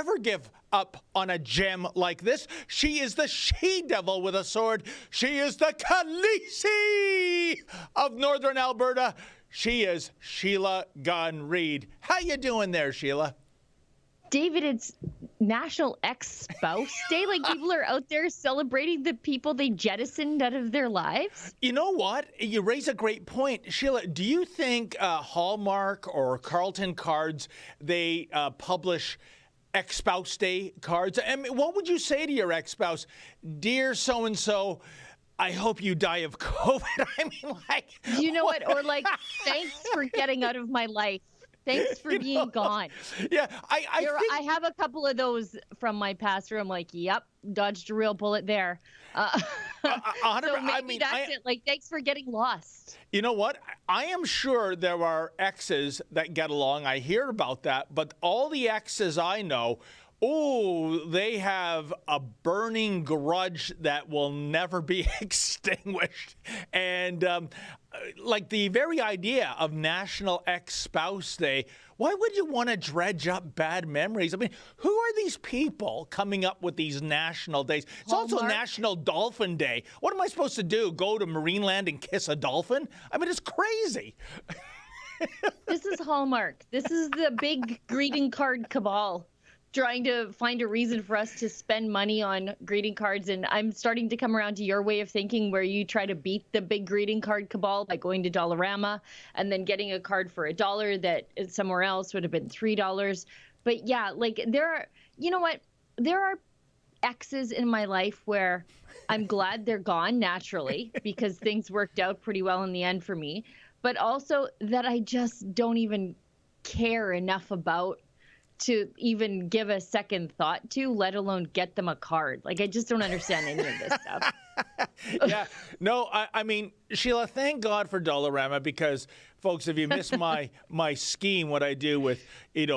ever give up on a gem like this. She is the she-devil with a sword. She is the Khaleesi of Northern Alberta. She is Sheila Gunn Reid. How you doing there, Sheila? David, it's National Ex-Spouse Day. Like, people are out there celebrating the people they jettisoned out of their lives. You know what? You raise a great point. Sheila, do you think Hallmark or Carlton Cards, they publish ex-spouse day cards? I mean, what would you say to your ex-spouse? Dear so-and-so, I hope you die of COVID. I mean, like... You know what? Or like, thanks for getting out of my life. Thanks for being gone. Yeah, I have a couple of those from my past where I'm like, yep, dodged a real bullet there. So maybe that's it. Like, thanks for getting lost. You know what? I am sure there are exes that get along. I hear about that. But all the exes I know, they have a burning grudge that will never be extinguished. And like the very idea of National Ex-Spouse Day, why would you want to dredge up bad memories? I mean, who are these people coming up with these national days? It's also National Dolphin Day. What am I supposed to do? Go to Marineland and kiss a dolphin? I mean, it's crazy. This is Hallmark. This is the big greeting card cabal, trying to find a reason for us to spend money on greeting cards. And I'm starting to come around to your way of thinking, where you try to beat the big greeting card cabal by going to Dollarama and then getting a card for $1 that somewhere else would have been $3. But yeah, like you know what? There are exes in my life where I'm glad they're gone naturally because things worked out pretty well in the end for me, but also that I just don't even care enough about to even give a second thought to, let alone get them a card. Like, I just don't understand any of this stuff. Yeah, no, I mean, Sheila, thank God for Dollarama, because, folks, if you miss my scheme, what I do with,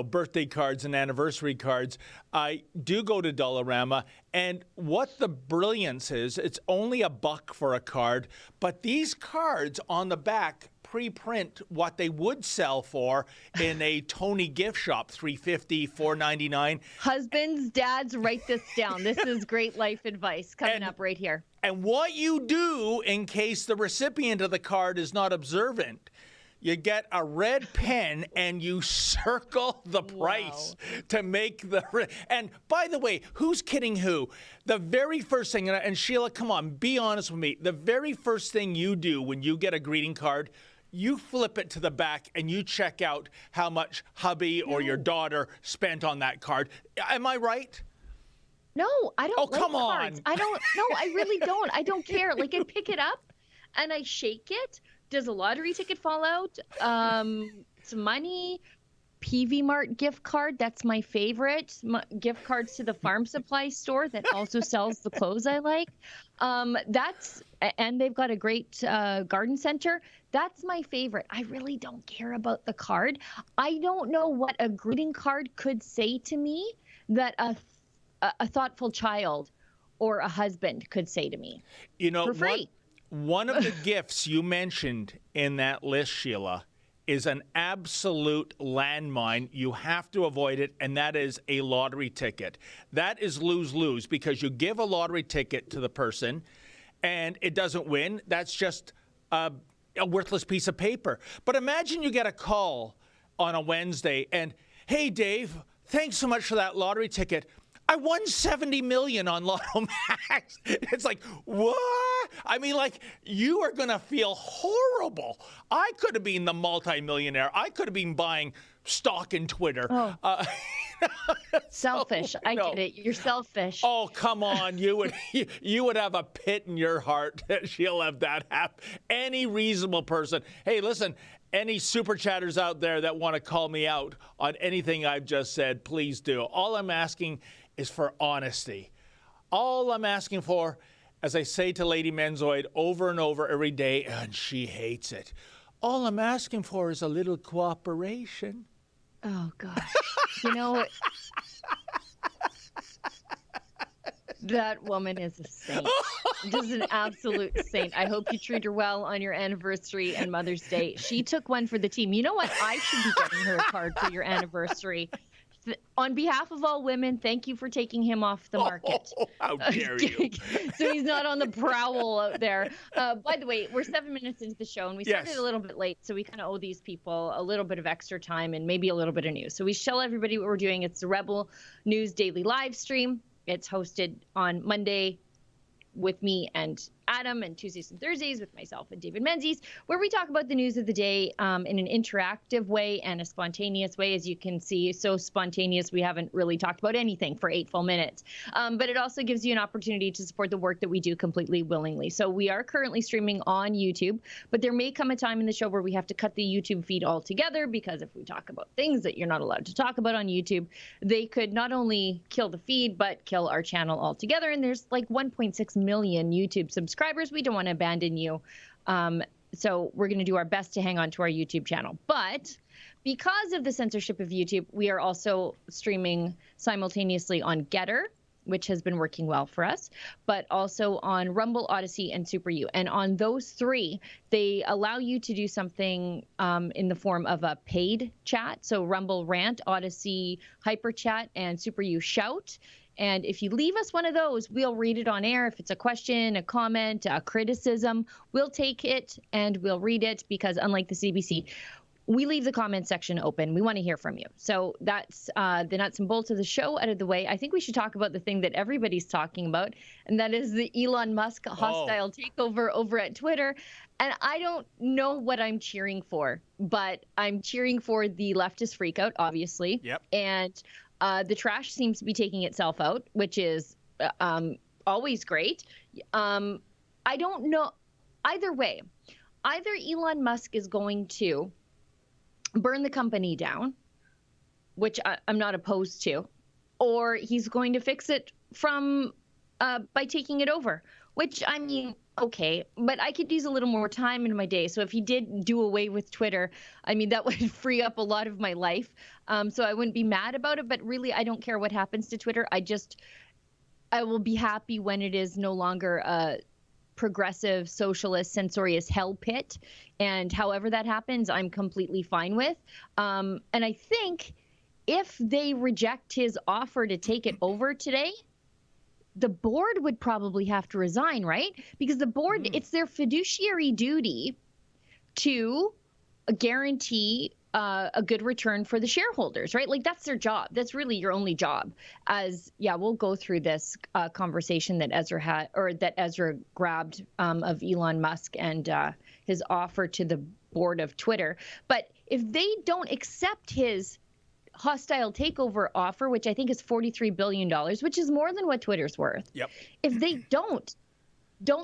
birthday cards and anniversary cards, I do go to Dollarama, and what the brilliance is, it's only $1 for a card, but these cards on the back pre-print what they would sell for in a Tony gift shop, $3.50, $4.99. Husbands, dads, write this down. This is great life advice coming up right here. And what you do in case the recipient of the card is not observant, you get a red pen and you circle the price to make the... And by the way, who's kidding who? The very first thing, and Sheila, come on, be honest with me. The very first thing you do when you get a greeting card, you flip it to the back and you check out how much hubby or your daughter spent on that card. Am I right? No, I don't like come cards. on. I don't. No, I really don't. I don't care. Like, I pick it up and I shake it. Does a lottery ticket fall out? Some money. PV Mart gift card. That's my favorite. Gift cards to the farm supply store that also sells the clothes I like. And they've got a great garden center. That's my favorite. I really don't care about the card. I don't know what a greeting card could say to me that a thoughtful child or a husband could say to me. For free. One of the gifts you mentioned in that list, Sheila, is an absolute landmine. You have to avoid it, and that is a lottery ticket. That is lose-lose, because you give a lottery ticket to the person and it doesn't win. That's just a worthless piece of paper. But imagine you get a call on a Wednesday and, hey, Dave, thanks so much for that lottery ticket. I won $70 million on Lotto Max. It's like, what? I mean, like, you are going to feel horrible. I could have been the multimillionaire. I could have been buying stock in Twitter. Selfish. I get it. You're selfish. Oh, come on. You would have a pit in your heart that she'll have that happen. Any reasonable person. Hey, listen, any super chatters out there that want to call me out on anything I've just said, please do. All I'm asking is for honesty. All I'm asking for, as I say to Lady Menzoid over and over every day, and she hates it, all I'm asking for is a little cooperation. Oh, gosh. You know, that woman is a saint. Just an absolute saint. I hope you treat her well on your anniversary and Mother's Day. She took one for the team. You know what? I should be getting her a card for your anniversary. On behalf of all women, thank you for taking him off the market. Oh, how dare you? So he's not on the prowl out there. By the way, we're 7 minutes into the show, and we started Yes. a little bit late, so we kind of owe these people a little bit of extra time and maybe a little bit of news. So we tell everybody what we're doing. It's the Rebel News Daily live stream. It's hosted on Monday with me and Adam, and Tuesdays and Thursdays with myself and David Menzies, where we talk about the news of the day in an interactive way and a spontaneous way. As you can see, so spontaneous, we haven't really talked about anything for 8 full minutes. But it also gives you an opportunity to support the work that we do completely willingly. So we are currently streaming on YouTube, but there may come a time in the show where we have to cut the YouTube feed altogether, because if we talk about things that you're not allowed to talk about on YouTube, they could not only kill the feed, but kill our channel altogether. And there's like 1.6 million YouTube subscribers. We don't want to abandon you. So we're going to do our best to hang on to our YouTube channel. But because of the censorship of YouTube, we are also streaming simultaneously on Getter, which has been working well for us, but also on Rumble, Odyssey, and Super U. And on those three, they allow you to do something in the form of a paid chat. So Rumble Rant, Odyssey Hyper Chat, and Super U Shout. And if you leave us one of those, we'll read it on air. If it's a question, a comment, a criticism, we'll take it and we'll read it, because unlike the CBC, we leave the comment section open. We want to hear from you. So that's the nuts and bolts of the show out of the way. I think we should talk about the thing that everybody's talking about, and that is the Elon Musk hostile takeover over at Twitter. And I don't know what I'm cheering for, but I'm cheering for the leftist freakout, obviously. Yep. And the trash seems to be taking itself out, which is always great. I don't know. Either way, either Elon Musk is going to burn the company down, which I'm not opposed to, or he's going to fix it from by taking it over, which, I mean, okay, but I could use a little more time in my day. So if he did do away with Twitter, I mean, that would free up a lot of my life. So I wouldn't be mad about it, but really, I don't care what happens to Twitter. I will be happy when it is no longer a progressive, socialist, censorious hell pit. And however that happens, I'm completely fine with. And I think if they reject his offer to take it over today, the board would probably have to resign, right? Because the board, it's their fiduciary duty to guarantee a good return for the shareholders, right? Like, that's their job. That's really your only job. We'll go through this conversation that Ezra grabbed of Elon Musk and his offer to the board of Twitter. But if they don't accept his hostile takeover offer, which I think is $43 billion, which is more than what Twitter's worth. Yep. If they don't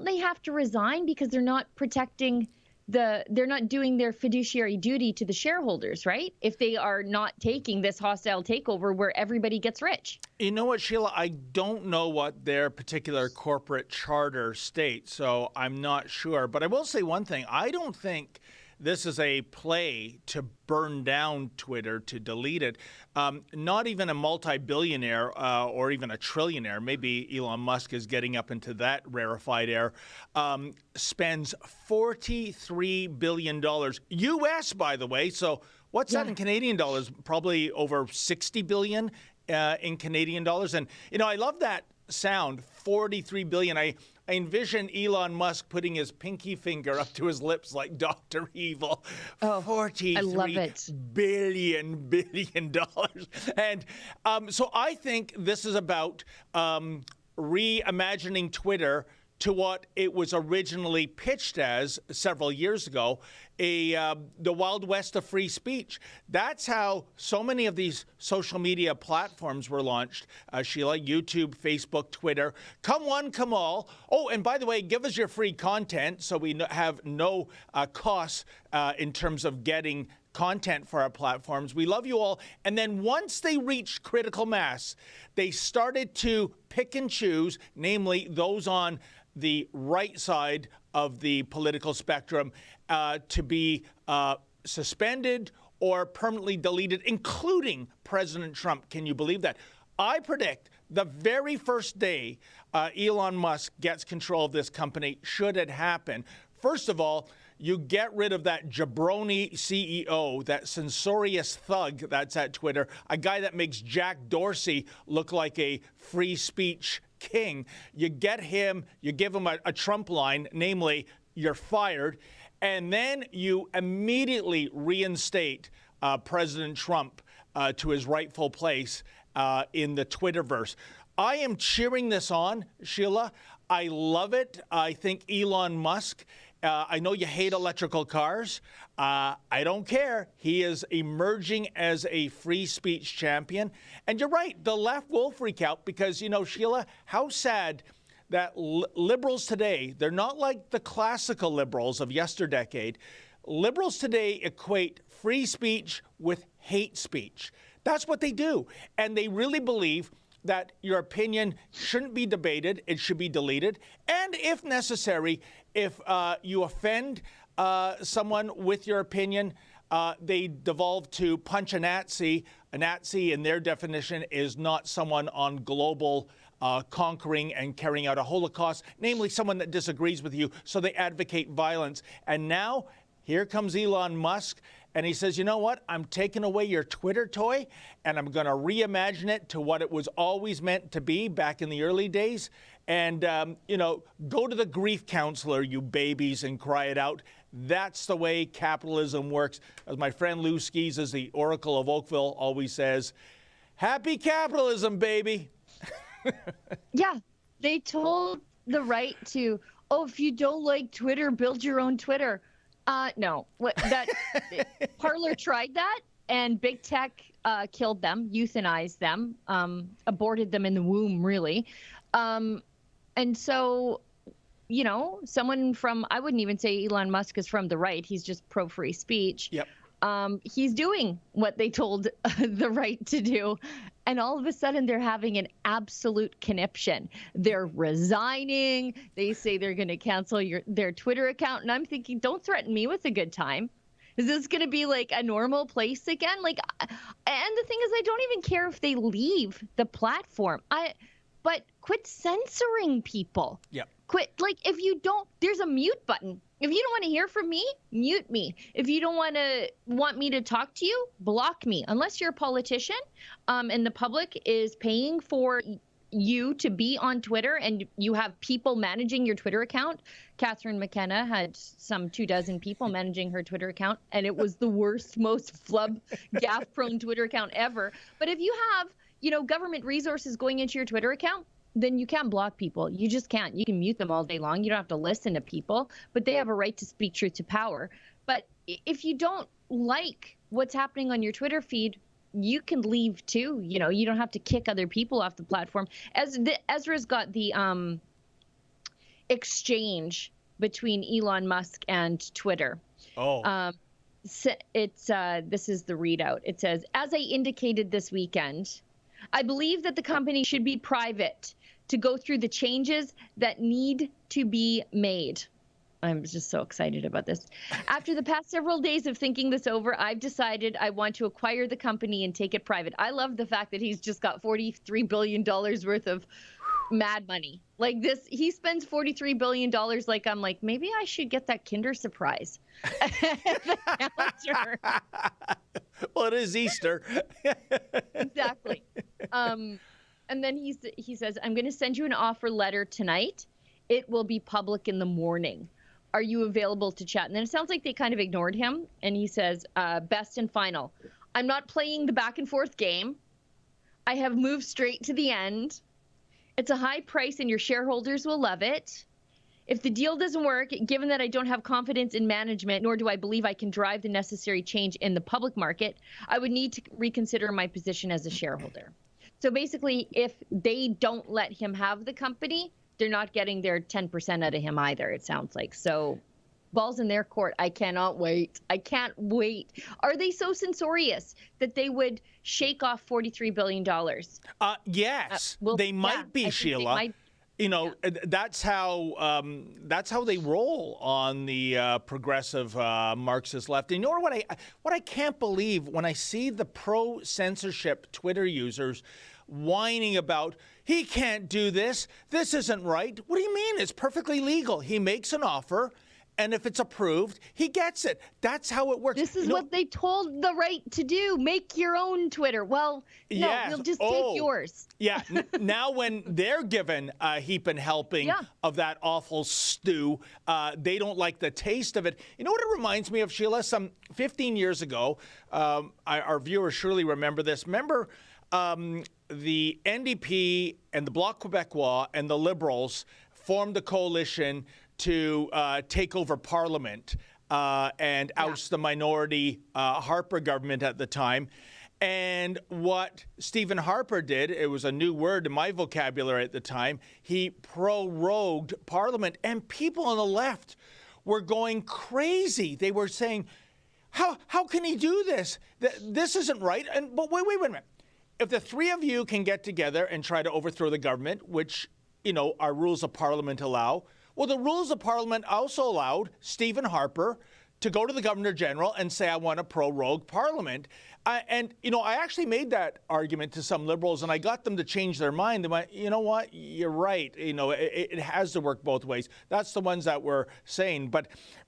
they have to resign, because they're not protecting they're not doing their fiduciary duty to the shareholders, right? If they are not taking this hostile takeover where everybody gets rich. You know what, Sheila? I don't know what their particular corporate charter states, so I'm not sure. But I will say one thing. I don't think this is a play to burn down Twitter, to delete it. Not even a multi-billionaire or even a trillionaire, maybe Elon Musk is getting up into that rarefied air, spends $43 billion US, by the way. So what's that in Canadian dollars? Probably over 60 billion in Canadian dollars. And, you know, I love that sound, 43 billion. I envision Elon Musk putting his pinky finger up to his lips like Dr. Evil. Oh, $43 I love it. billion dollars. And so I think this is about reimagining Twitter to what it was originally pitched as several years ago, the Wild West of free speech. That's how so many of these social media platforms were launched, Sheila, YouTube, Facebook, Twitter. Come one, come all. Oh, and by the way, give us your free content so we have no costs in terms of getting content for our platforms. We love you all. And then once they reached critical mass, they started to pick and choose, namely those on the right side of the political spectrum, to be suspended or permanently deleted, including President Trump. Can you believe that? I predict the very first day Elon Musk gets control of this company, should it happen, first of all, You get rid of that jabroni CEO, that censorious thug that's at Twitter, a guy that makes Jack Dorsey look like a free speech king. You get him, you give him a Trump line, namely, you're fired, and then you immediately reinstate President Trump to his rightful place in the Twitterverse. I am cheering this on, Sheila. I love it. I think Elon Musk, I know you hate electrical cars. I don't care. He is emerging as a free speech champion. And you're right, the left will freak out because, you know, Sheila, how sad that liberals today, they're not like the classical liberals of yesterdecade. Liberals today equate free speech with hate speech. That's what they do. And they really believe that your opinion shouldn't be debated, it should be deleted. And if necessary, if you offend someone with your opinion, they devolve to punch a Nazi. A Nazi, in their definition, is not someone on global conquering and carrying out a Holocaust, namely someone that disagrees with you, so they advocate violence. And now, here comes Elon Musk, and he says, you know what? I'm taking away your Twitter toy, and I'm going to reimagine it to what it was always meant to be back in the early days. And, you know, go to the grief counselor, you babies, and cry it out. That's the way capitalism works. As my friend Lou Skis, as the Oracle of Oakville, always says, happy capitalism, baby. Yeah, they told the right to, oh, if you don't like Twitter, build your own Twitter. No, Parler tried that, and big tech killed them, euthanized them, aborted them in the womb, really. And so, you know, someone from, I wouldn't even say Elon Musk is from the right. He's just pro free speech. Yep. He's doing what they told the right to do. And all of a sudden, they're having an absolute conniption. They're resigning. They say they're going to cancel their Twitter account. And I'm thinking, don't threaten me with a good time. Is this going to be like a normal place again? Like, and the thing is, I don't even care if they leave the platform. But quit censoring people. Yep. Quit. Like, if you don't, there's a mute button. If you don't want to hear from me, mute me. If you don't want me to talk to you, block me. Unless you're a politician, and the public is paying for you to be on Twitter and you have people managing your Twitter account. Catherine McKenna had some 24 people managing her Twitter account, and it was the worst, most flub, gaffe-prone Twitter account ever. But if you have, you know, government resources going into your Twitter account, then you can't block people. You just can't. You can mute them all day long. You don't have to listen to people, but they have a right to speak truth to power. But if you don't like what's happening on your Twitter feed, you can leave too. You know, you don't have to kick other people off the platform. Ezra's got the exchange between Elon Musk and Twitter. Oh. This is the readout. It says, as I indicated this weekend, I believe that the company should be private to go through the changes that need to be made. I'm just so excited about this. After the past several days of thinking this over, I've decided I want to acquire the company and take it private. I love the fact that he's just got $43 billion worth of mad money. Like this, he spends $43 billion. Like, I'm like, maybe I should get that Kinder Surprise. Well, it is Easter. Exactly. And then he says, I'm going to send you an offer letter tonight. It will be public in the morning. Are you available to chat? And then it sounds like they kind of ignored him. And he says, best and final. I'm not playing the back and forth game. I have moved straight to the end. It's a high price and your shareholders will love it. If the deal doesn't work, given that I don't have confidence in management, nor do I believe I can drive the necessary change in the public market, I would need to reconsider my position as a shareholder. So basically, if they don't let him have the company, they're not getting their 10% out of him either, it sounds like. So ball's in their court. I cannot wait. I can't wait. Are they so censorious that they would shake off $43 billion? Yes, they might be, Sheila. You know, that's how they roll on the progressive Marxist left. And you know what I can't believe when I see the pro-censorship Twitter users whining about, he can't do this. This isn't right. What do you mean? It's perfectly legal. He makes an offer, and if it's approved, he gets it. That's how it works. This is what they told the right to do. Make your own Twitter. Well, no, yes. we'll just take yours. Yeah. Now when they're given a heap and helping of that awful stew, they don't like the taste of it. You know what it reminds me of, Sheila? Some 15 years ago, our viewers surely remember this. Remember the NDP and the Bloc Québécois and the Liberals formed a coalition to take over Parliament and oust the minority Harper government at the time. And what Stephen Harper did, it was a new word in my vocabulary at the time, he prorogued Parliament. And people on the left were going crazy. They were saying, how can he do this? This isn't right. But wait a minute. If the three of you can get together and try to overthrow the government, which, our rules of Parliament allow, well, the rules of Parliament also allowed Stephen Harper to go to the Governor General and say, I want to prorogue Parliament. I actually made that argument to some Liberals, and I got them to change their mind. They went, you know what, you're right. It has to work both ways. That's the ones that were saying. But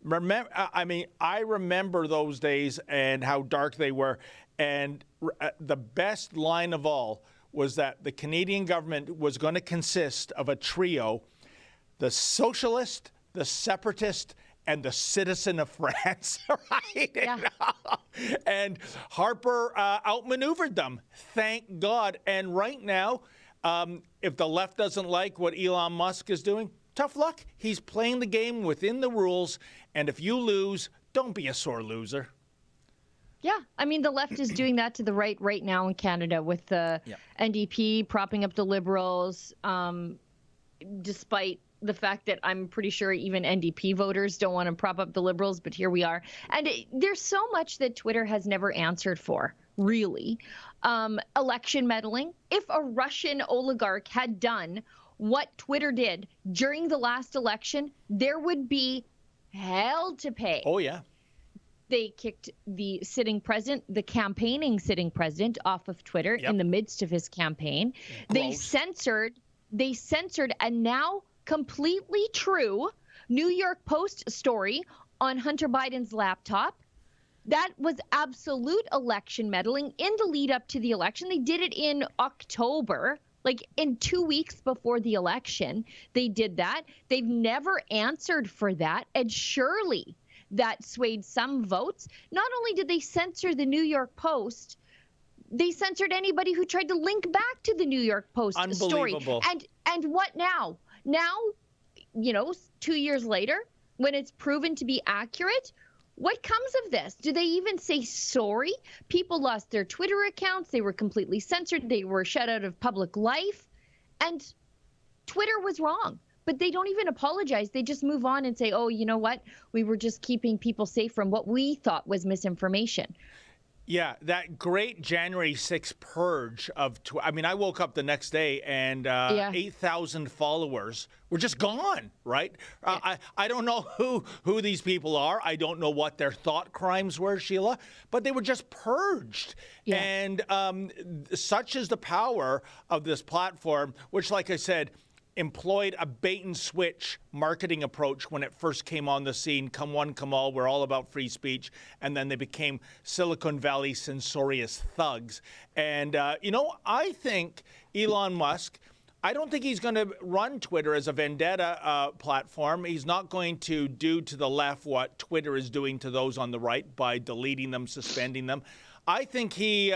I remember those days and how dark they were. And the best line of all was that the Canadian government was going to consist of a trio: the socialist, the separatist, and the citizen of France, right? Yeah. And Harper outmaneuvered them, thank God. And right now, if the left doesn't like what Elon Musk is doing, tough luck. He's playing the game within the rules. And if you lose, don't be a sore loser. Yeah, the left is doing that to the right now in Canada with the NDP propping up the Liberals, despite the fact that I'm pretty sure even NDP voters don't want to prop up the Liberals, but here we are. And there's so much that Twitter has never answered for, really. Election meddling. If a Russian oligarch had done what Twitter did during the last election, there would be hell to pay. Oh, yeah. They kicked the sitting president, the campaigning sitting president, off of Twitter in the midst of his campaign. Gross. They censored a now completely true New York Post story on Hunter Biden's laptop. That was absolute election meddling in the lead up to the election. They did it in October, like in 2 weeks before the election. They did that. They've never answered for that. And surely that swayed some votes. Not only did they censor the New York Post, they censored anybody who tried to link back to the New York Post story. And what now? Now, 2 years later, when it's proven to be accurate, what comes of this? Do they even say sorry? People lost their Twitter accounts. They were completely censored. They were shut out of public life. And Twitter was wrong. But they don't even apologize. They just move on and say, oh, you know what? We were just keeping people safe from what we thought was misinformation. Yeah, that great January 6th purge of I woke up the next day and 8,000 followers were just gone, right? Yeah. I don't know who these people are. I don't know what their thought crimes were, Sheila, but they were just purged. Yeah. And such is the power of this platform, which, like I said, employed a bait and switch marketing approach when it first came on the scene. Come one, come all. We're all about free speech. And then they became Silicon Valley censorious thugs. And, I think Elon Musk, I don't think he's going to run Twitter as a vendetta platform. He's not going to do to the left what Twitter is doing to those on the right by deleting them, suspending them. I think he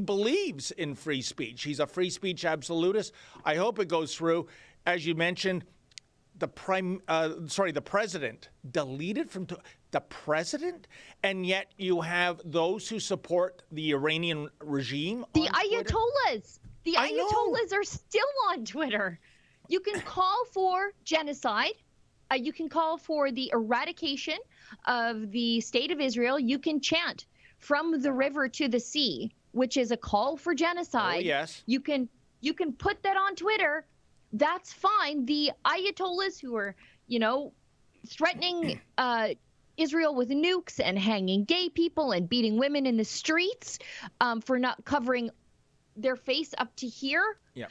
believes in free speech. He's a free speech absolutist. I hope it goes through. As you mentioned, the president deleted from the president, and yet you have those who support the Iranian regime. The Ayatollahs. The Ayatollahs are still on Twitter. You can call for genocide. You can call for the eradication of the state of Israel. You can chant from the river to the sea, which is a call for genocide. Oh, yes. You can put that on Twitter. That's fine. The Ayatollahs who are, threatening Israel with nukes and hanging gay people and beating women in the streets for not covering their face up to here. Yeah.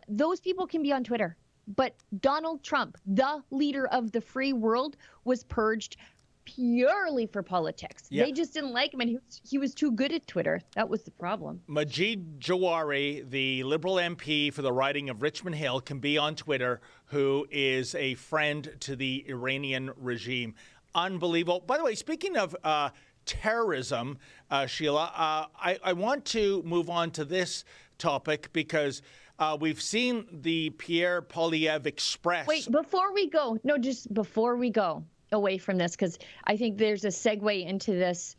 Those people can be on Twitter. But Donald Trump, the leader of the free world, was purged purely for politics. Yeah. They just didn't like him, and he was too good at Twitter. That was the problem. Majid Jawari, the Liberal MP for the riding of Richmond Hill, can be on Twitter, who is a friend to the Iranian regime. Unbelievable. By the way, speaking of terrorism, Sheila, I want to move on to this topic because we've seen the Pierre Poilievre Express. Wait, before we go away from this, because I think there's a segue into this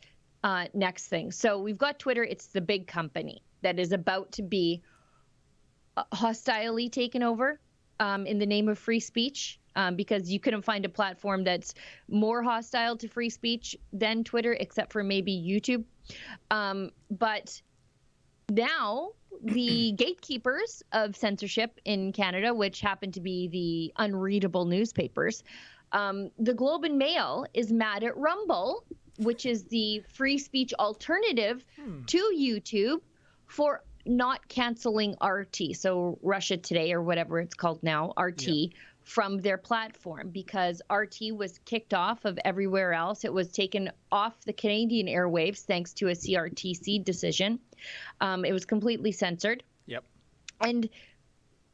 next thing. So we've got Twitter. It's the big company that is about to be hostilely taken over in the name of free speech, because you couldn't find a platform that's more hostile to free speech than Twitter, except for maybe YouTube. But now the gatekeepers of censorship in Canada, which happen to be the unreadable newspapers, the Globe and Mail is mad at Rumble, which is the free speech alternative to YouTube, for not canceling RT, so Russia Today or whatever it's called now, RT, from their platform, because RT was kicked off of everywhere else. It was taken off the Canadian airwaves thanks to a CRTC decision. It was completely censored. Yep. And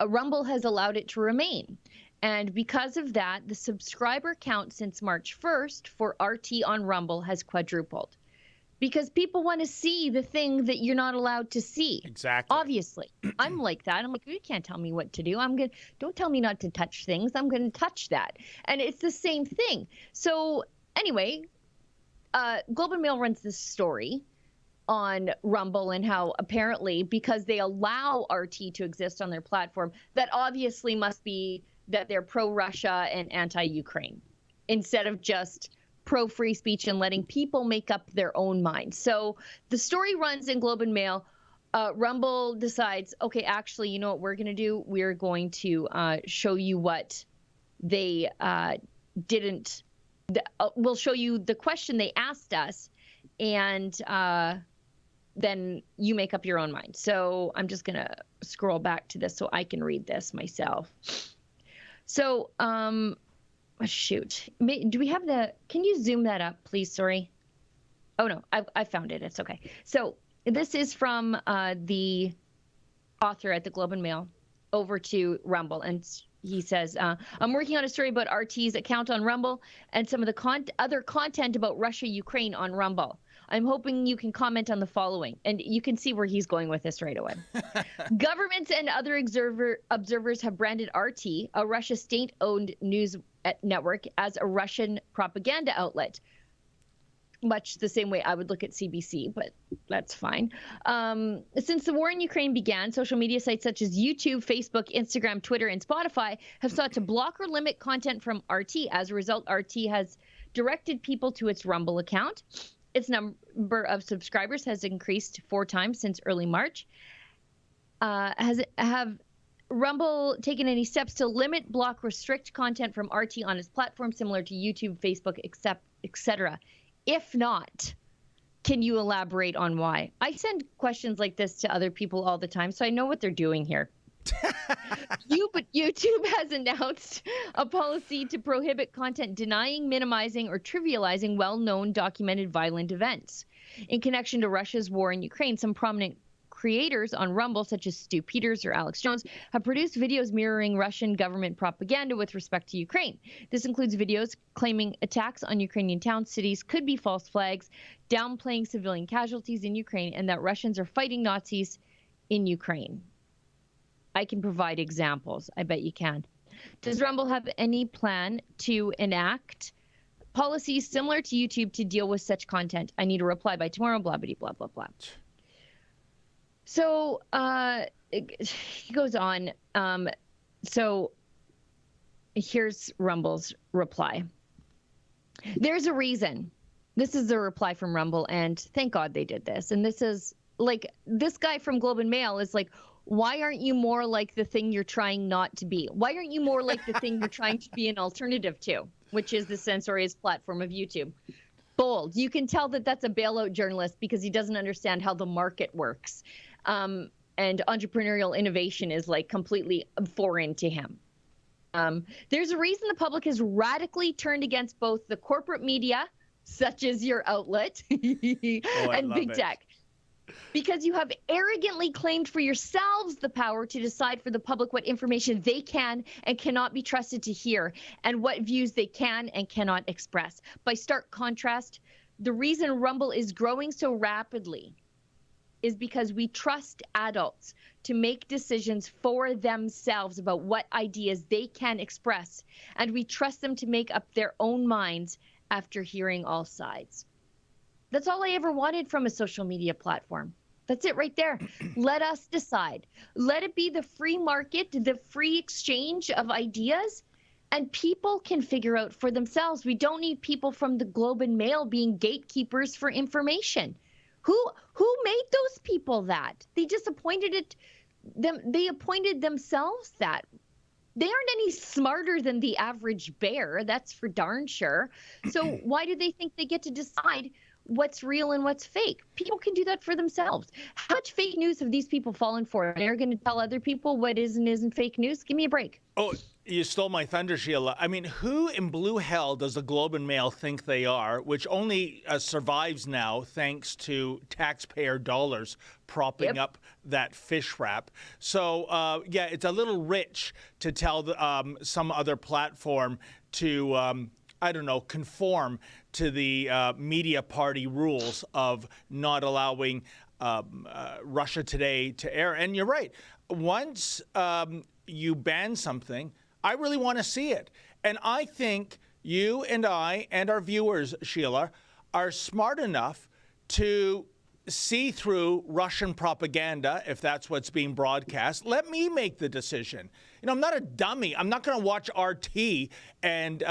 Rumble has allowed it to remain. And because of that, the subscriber count since March 1st for RT on Rumble has quadrupled. Because people want to see the thing that you're not allowed to see. Exactly. Obviously. I'm like that. I'm like, you can't tell me what to do. Don't tell me not to touch things. I'm going to touch that. And it's the same thing. So anyway, Globe and Mail runs this story on Rumble and how apparently because they allow RT to exist on their platform, that obviously must be that they're pro-Russia and anti-Ukraine instead of just pro-free speech and letting people make up their own minds. So the story runs in Globe and Mail. Rumble decides, okay, actually, you know what we're going to do? We're going to show you what they didn't. We'll show you the question they asked us, and then you make up your own mind. So I'm just going to scroll back to this so I can read this myself. So, shoot. Do we have can you zoom that up, please? Sorry. Oh, no, I found it. It's okay. So this is from the author at the Globe and Mail over to Rumble. And he says, I'm working on a story about RT's account on Rumble and some of the other content about Russia, Ukraine on Rumble. I'm hoping you can comment on the following. And you can see where he's going with this right away. Governments and other observers have branded RT, a Russia state-owned news network, as a Russian propaganda outlet. Much the same way I would look at CBC, but that's fine. Since the war in Ukraine began, social media sites such as YouTube, Facebook, Instagram, Twitter, and Spotify have sought to block or limit content from RT. As a result, RT has directed people to its Rumble account. Its number of subscribers has increased 4 times since early March. Have Rumble taken any steps to limit, block, restrict content from RT on its platform, similar to YouTube, Facebook, etc.? If not, can you elaborate on why? I send questions like this to other people all the time, so I know what they're doing here. YouTube has announced a policy to prohibit content denying, minimizing, or trivializing well-known documented violent events. In connection to Russia's war in Ukraine, some prominent creators on Rumble, such as Stu Peters or Alex Jones, have produced videos mirroring Russian government propaganda with respect to Ukraine. This includes videos claiming attacks on Ukrainian towns, cities could be false flags, downplaying civilian casualties in Ukraine, and that Russians are fighting Nazis in Ukraine. I can provide examples. I bet you can. Does Rumble have any plan to enact policies similar to YouTube to deal with such content? I need a reply by tomorrow, blah, blah, blah, blah, blah. So he goes on. So here's Rumble's reply. There's a reason. This is the reply from Rumble, and thank God they did this. And this is like, this guy from Globe and Mail is like, why aren't you more like the thing you're trying not to be? Why aren't you more like the thing you're trying to be an alternative to, which is the censorious platform of YouTube? Bold. You can tell that that's a bailout journalist because he doesn't understand how the market works. And entrepreneurial innovation is like completely foreign to him. There's a reason the public has radically turned against both the corporate media, such as your outlet, and big tech. Because you have arrogantly claimed for yourselves the power to decide for the public what information they can and cannot be trusted to hear, and what views they can and cannot express. By stark contrast, the reason Rumble is growing so rapidly is because we trust adults to make decisions for themselves about what ideas they can express, and we trust them to make up their own minds after hearing all sides. That's all I ever wanted from a social media platform. That's it right there. Let us decide. Let it be the free market, the free exchange of ideas, and people can figure out for themselves. We don't need people from the Globe and Mail being gatekeepers for information. Who made those people that? They just appointed they appointed themselves that. They aren't any smarter than the average bear, that's for darn sure. So why do they think they get to decide what's real and what's fake? People can do that for themselves. How much fake news have these people fallen for? They're going to tell other people what is and isn't fake news? Give me a break. Oh, you stole my thunder, Sheila. I mean, who in blue hell does the Globe and Mail think they are, which only survives now thanks to taxpayer dollars propping up that fish wrap? So, yeah, it's a little rich to tell some other platform to, I don't know, conform to the media party rules of not allowing Russia Today to air. And you're right. Once you ban something, I really want to see it. And I think you and I and our viewers, Sheila, are smart enough to see through Russian propaganda, if that's what's being broadcast. Let me make the decision. You know, I'm not a dummy. I'm not going to watch RT and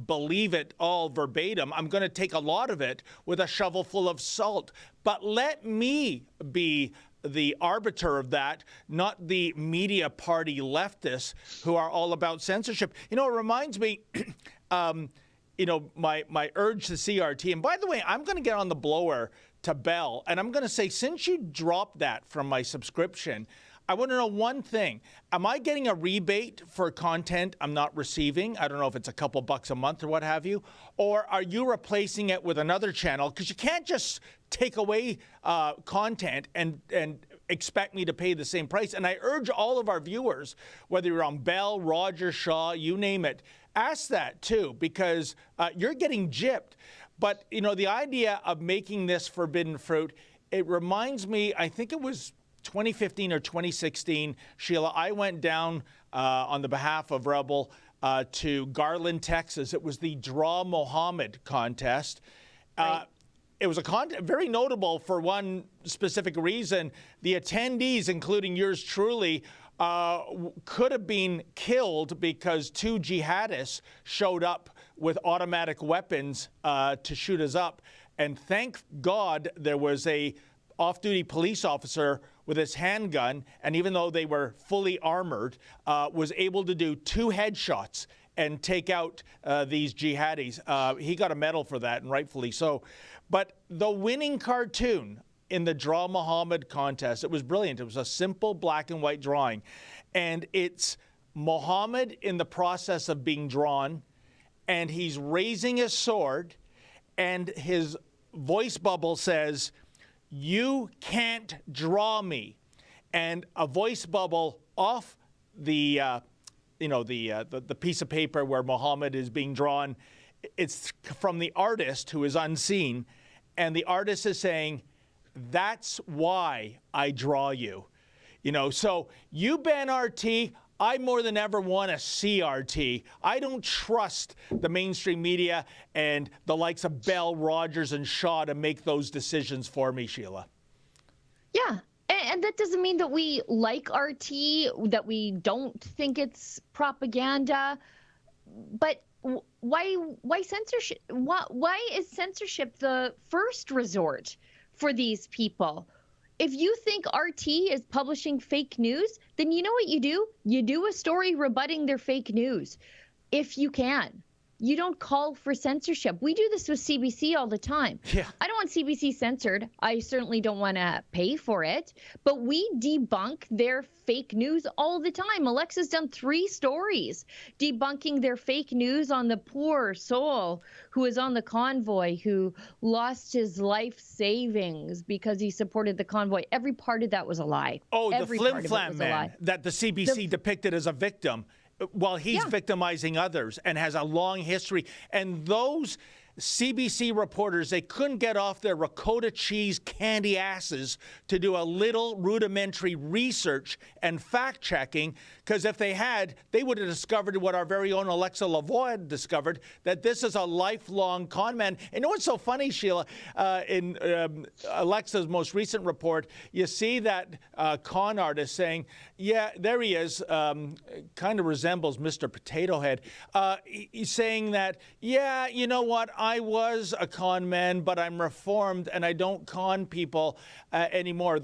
believe it all verbatim. I'm going to take a lot of it with a shovel full of salt. But let me be the arbiter of that, not the media party leftists who are all about censorship. You know, it reminds me, you know, my urge to see RT. And by the way, I'm going to get on the blower to Bell, and I'm going to say, since you dropped that from my subscription, I want to know one thing. Am I getting a rebate for content I'm not receiving? I don't know if it's a couple bucks a month or what have you. Or are you replacing it with another channel? Because you can't just take away content and expect me to pay the same price. And I urge all of our viewers, whether you're on Bell, Rogers, Shaw, you name it, ask that too, because you're getting gypped. But, you know, the idea of making this forbidden fruit, it reminds me, I think it was 2015 or 2016, Sheila, I went down on the behalf of Rebel to Garland, Texas. It was the Draw Mohammed contest. Right. It was a contest very notable for one specific reason. The attendees, including yours truly, could have been killed because two jihadists showed up with automatic weapons to shoot us up. And thank God there was a off-duty police officer with his handgun, and even though they were fully armored, was able to do 2 headshots and take out these jihadis. He got a medal for that, and rightfully so. But the winning cartoon in the Draw Mohammed contest, it was brilliant. It was a simple black and white drawing. And it's Mohammed in the process of being drawn, and he's raising his sword, and his voice bubble says, "You can't draw me." And a voice bubble off the the piece of paper where Mohammed is being drawn, it's from the artist who is unseen, and the artist is saying, "That's why I draw you." You know, so you ban RT, I more than ever want to see RT. I don't trust the mainstream media and the likes of Bell, Rogers, and Shaw to make those decisions for me, Sheila. Yeah. And that doesn't mean that we like RT, that we don't think it's propaganda. But why censorship? Why is censorship the first resort for these people? If you think RT is publishing fake news, then you know what you do? You do a story rebutting their fake news, if you can. you don't call for censorship. We do this with CBC all the time. Yeah. I don't want CBC censored. I certainly don't want to pay for it, but we debunk their fake news all the time. Alexa's done 3 stories debunking their fake news on the poor soul who was on the convoy, who lost his life savings because he supported the convoy. Every part of that was a lie. Oh, Every the flim-flam man lie. that the CBC depicted as a victim while he's victimizing others and has a long history. And those CBC reporters, they couldn't get off their ricotta cheese candy asses to do a little rudimentary research and fact-checking, because if they had, they would have discovered what our very own Alexa Lavoie discovered, that this is a lifelong con man. And you know what's so funny, Sheila? In Alexa's most recent report, you see that con artist saying, yeah, there he is, kind of resembles Mr. Potato Head. He's saying that, yeah, you know what? I was a con man, but I'm reformed and I don't con people anymore.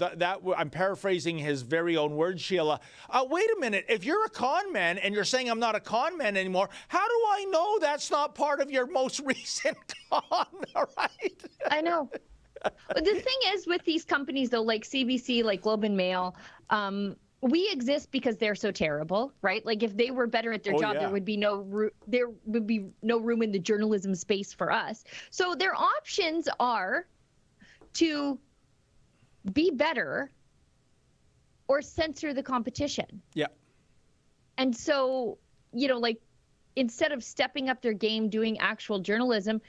I'm paraphrasing his very own words, Sheila. Wait a minute. If you're a con man and you're saying I'm not a con man anymore, how do I know that's not part of your most recent con? All right. I know. But the thing is with these companies, though, like CBC, like Globe and Mail, we exist because they're so terrible, right? Like if they were better at their job, there would be no room in the journalism space for us. So their options are to be better or censor the competition. Yeah. And so, like instead of stepping up their game, doing actual journalism,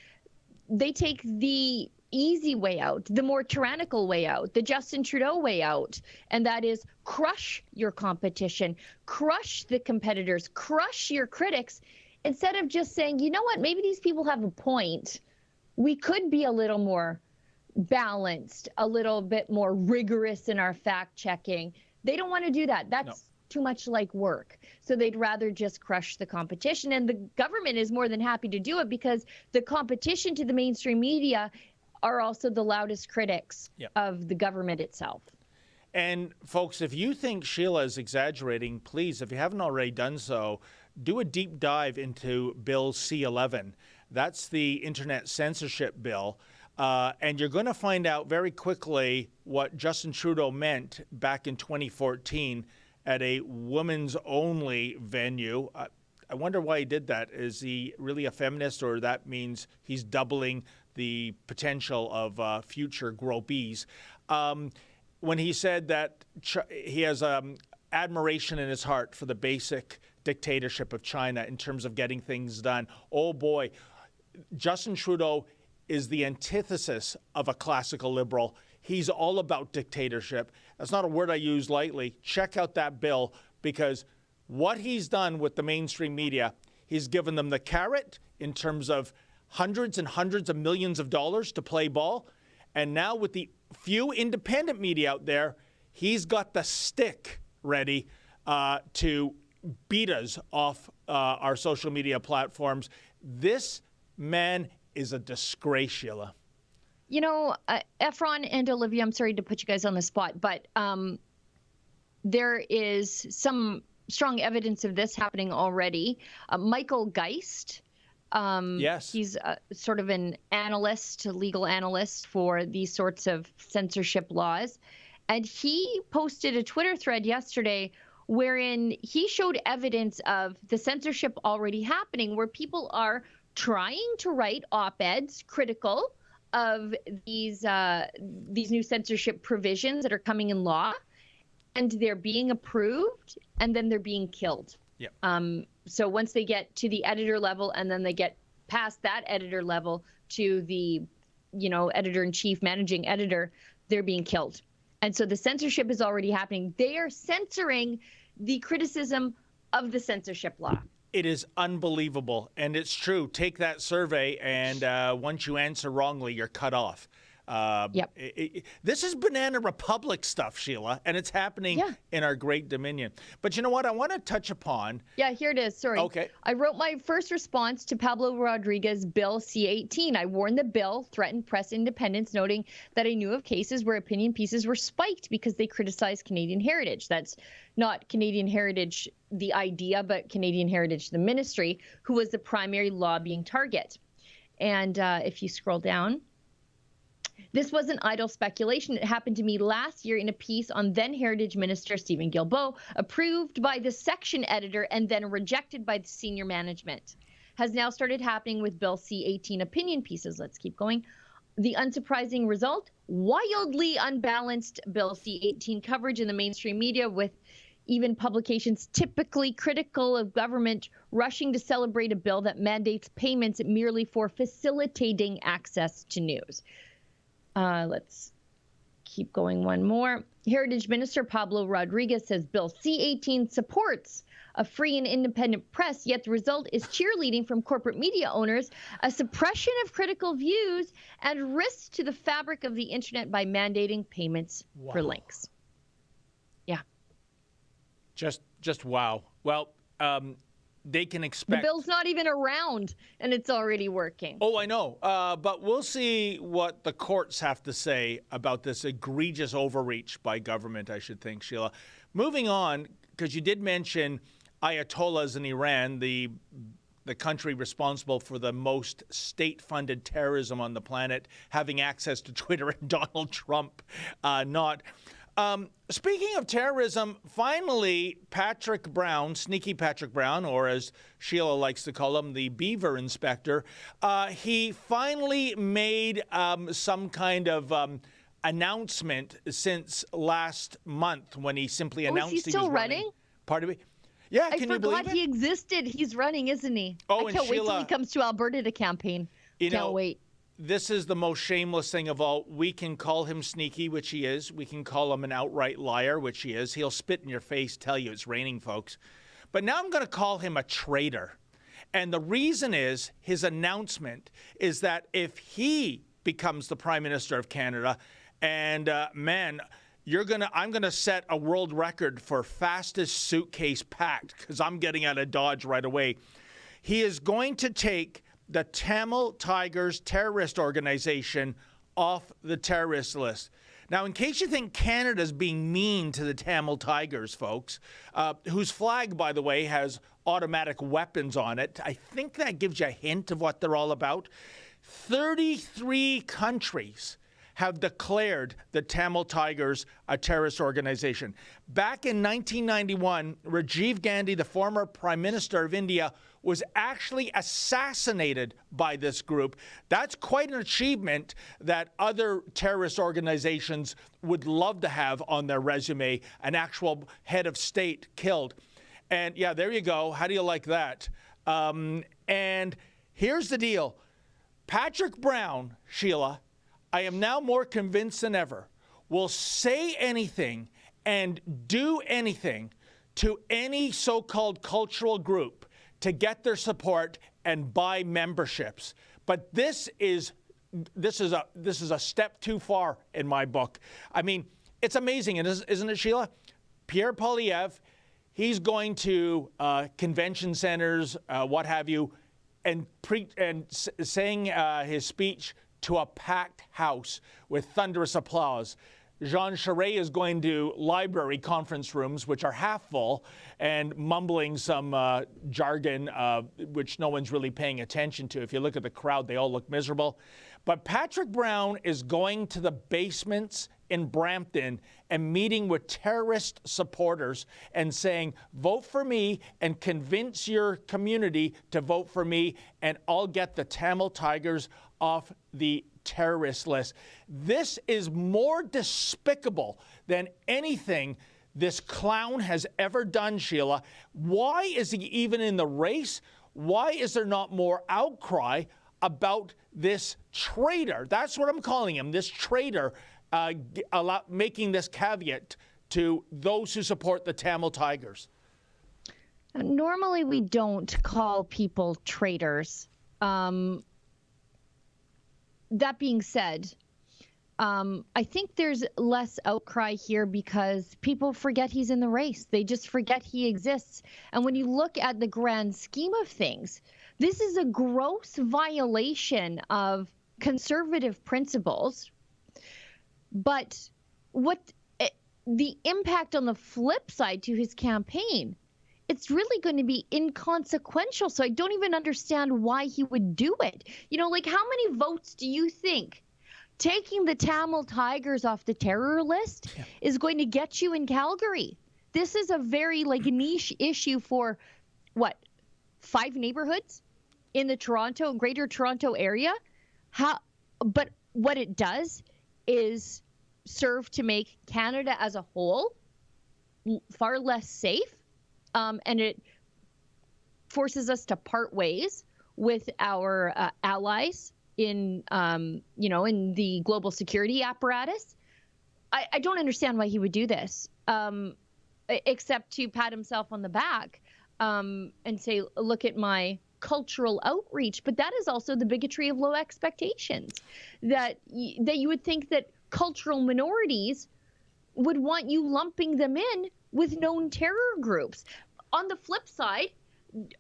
they take the easy way out, the more tyrannical way out, the Justin Trudeau way out, and that is crush your competition, crush the competitors, crush your critics, instead of just saying, you know what, maybe these people have a point. We could be a little more balanced, a little bit more rigorous in our fact checking. They don't want to do that. That's too much like work. So they'd rather just crush the competition. And the government is more than happy to do it because the competition to the mainstream media are also the loudest critics of the government itself. And folks, if you think Sheila is exaggerating, please, if you haven't already done so, do a deep dive into Bill C-11. That's the Internet Censorship Bill. And you're going to find out very quickly what Justin Trudeau meant back in 2014 at a women's only venue. I wonder why he did that. Is he really a feminist, or that means he's doubling the potential of future gropees? When he said that he has admiration in his heart for the basic dictatorship of China in terms of getting things done. Oh boy, Justin Trudeau is the antithesis of a classical liberal. He's all about dictatorship. That's not a word I use lightly. Check out that bill, because what he's done with the mainstream media, he's given them the carrot in terms of hundreds and hundreds of millions of dollars to play ball. And now with the few independent media out there, he's got the stick ready to beat us off our social media platforms. This man is a disgrace, Sheila. You know, Efron and Olivia, I'm sorry to put you guys on the spot, but there is some strong evidence of this happening already. Michael Geist, yes, he's sort of an analyst, a legal analyst for these sorts of censorship laws. And he posted a Twitter thread yesterday wherein he showed evidence of the censorship already happening, where people are trying to write op-eds critical of these new censorship provisions that are coming in law, and they're being approved, and then they're being killed. Yep. So once they get to the editor level, and then they get past that editor level to the, editor-in-chief, managing editor, they're being killed. And so the censorship is already happening. They are censoring the criticism of the censorship law. It is unbelievable, and it's true. Take that survey, and once you answer wrongly, you're cut off. Yep. This is Banana Republic stuff, Sheila, and it's happening in our great Dominion. But you know what? I want to touch upon. Yeah, here it is. Sorry. Okay. I wrote my first response to Pablo Rodriguez's Bill C-18. I warned the bill threatened press independence, noting that I knew of cases where opinion pieces were spiked because they criticized Canadian heritage. That's not Canadian heritage, the idea, but Canadian heritage, the ministry, who was the primary lobbying target. And if you scroll down, this wasn't idle speculation. It happened to me last year in a piece on then Heritage Minister Stephen Guilbeault, approved by the section editor and then rejected by the senior management. Has now started happening with Bill C-18 opinion pieces. Let's keep going. The unsurprising result, wildly unbalanced Bill C-18 coverage in the mainstream media, with even publications typically critical of government rushing to celebrate a bill that mandates payments merely for facilitating access to news. Let's keep going one more. Heritage Minister Pablo Rodriguez says Bill C-18 supports a free and independent press, yet the result is cheerleading from corporate media owners, a suppression of critical views, and risks to the fabric of the internet by mandating payments for links. Yeah. Just wow. Well, they can expect. The bill's not even around, and it's already working. Oh, I know. But we'll see what the courts have to say about this egregious overreach by government, I should think, Sheila. Moving on, because you did mention Ayatollahs in Iran, the country responsible for the most state-funded terrorism on the planet, having access to Twitter, and Donald Trump not. Speaking of terrorism, finally, Patrick Brown, Sneaky Patrick Brown, or as Sheila likes to call him, the Beaver Inspector, he finally made some kind of announcement since last month when he simply announced is he still running? Pardon me? Yeah, can you believe it? I forgot he existed. He's running, isn't he? Oh, I can't wait till he comes to Alberta to campaign. Can't wait. This is the most shameless thing of all. We can call him sneaky, which he is. We can call him an outright liar, which he is. He'll spit in your face, tell you it's raining, folks. But now I'm going to call him a traitor. And the reason is his announcement is that if he becomes the Prime Minister of Canada, and I'm going to set a world record for fastest suitcase packed, because I'm getting out of Dodge right away. He is going to take the Tamil Tigers terrorist organization off the terrorist list. Now, in case you think Canada's being mean to the Tamil Tigers, folks, whose flag, by the way, has automatic weapons on it, I think that gives you a hint of what they're all about. 33 countries have declared the Tamil Tigers a terrorist organization. Back in 1991, Rajiv Gandhi, the former Prime Minister of India, was actually assassinated by this group. That's quite an achievement that other terrorist organizations would love to have on their resume, an actual head of state killed. And yeah, there you go. How do you like that? And here's the deal. Patrick Brown, Sheila, I am now more convinced than ever, will say anything and do anything to any so-called cultural group to get their support and buy memberships. But this is a step too far in my book. I mean, it's amazing, isn't it, Sheila? Pierre Poilievre, he's going to convention centers, what have you, and saying his speech to a packed house with thunderous applause. Jean Charest is going to library conference rooms, which are half full, and mumbling some jargon, which no one's really paying attention to. If you look at the crowd, they all look miserable. But Patrick Brown is going to the basements in Brampton and meeting with terrorist supporters and saying, vote for me and convince your community to vote for me, and I'll get the Tamil Tigers off the terrorist list. This is more despicable than anything this clown has ever done, Sheila. Why is he even in the race? Why is there not more outcry about this traitor? That's what I'm calling him, this traitor, making this caveat to those who support the Tamil Tigers. Normally, we don't call people traitors. That being said, I think there's less outcry here because people forget he's in the race. They just forget he exists. And when you look at the grand scheme of things, this is a gross violation of conservative principles. But the impact on the flip side to his campaign, it's really going to be inconsequential. So I don't even understand why he would do it. Like, how many votes do you think taking the Tamil Tigers off the terror list is going to get you in Calgary? This is a very niche issue for 5 neighborhoods in the Greater Toronto area. But what it does is serve to make Canada as a whole far less safe, and it forces us to part ways with our allies in the global security apparatus. I don't understand why he would do this, except to pat himself on the back and say, look at my cultural outreach. But that is also the bigotry of low expectations, that you would think that cultural minorities would want you lumping them in with known terror groups. On the flip side,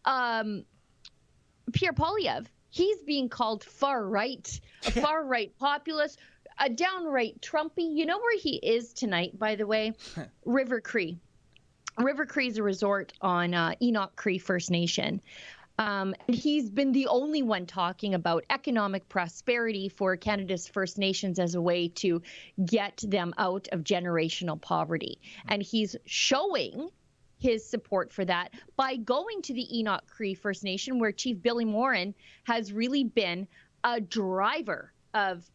Pierre Poilievre, he's being called far right, a far right populist, a downright Trumpy. You know where he is tonight, by the way? River Cree. River Cree is a resort on Enoch Cree First Nation. And he's been the only one talking about economic prosperity for Canada's First Nations as a way to get them out of generational poverty. And he's showing his support for that by going to the Enoch Cree First Nation, where Chief Billy Morin has really been a driver of,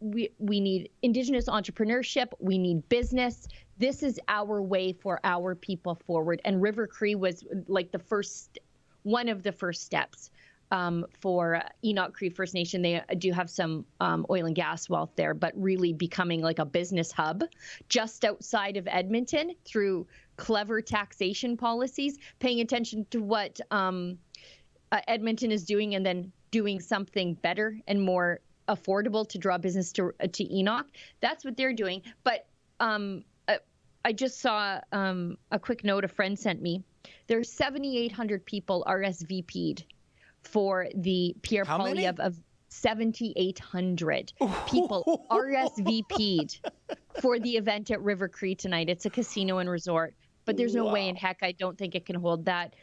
we need Indigenous entrepreneurship, we need business. This is our way for our people forward. And River Cree was one of the first steps for Enoch Cree First Nation. They do have some oil and gas wealth there, but really becoming like a business hub just outside of Edmonton through clever taxation policies, paying attention to what Edmonton is doing and then doing something better and more affordable to draw business to Enoch. That's what they're doing. But I just saw a quick note a friend sent me. There's 7,800 people RSVP'd for the Pierre Poilievre of 7,800 people RSVP'd for the event at River Cree tonight. It's a casino and resort, but there's no way in heck I don't think it can hold that.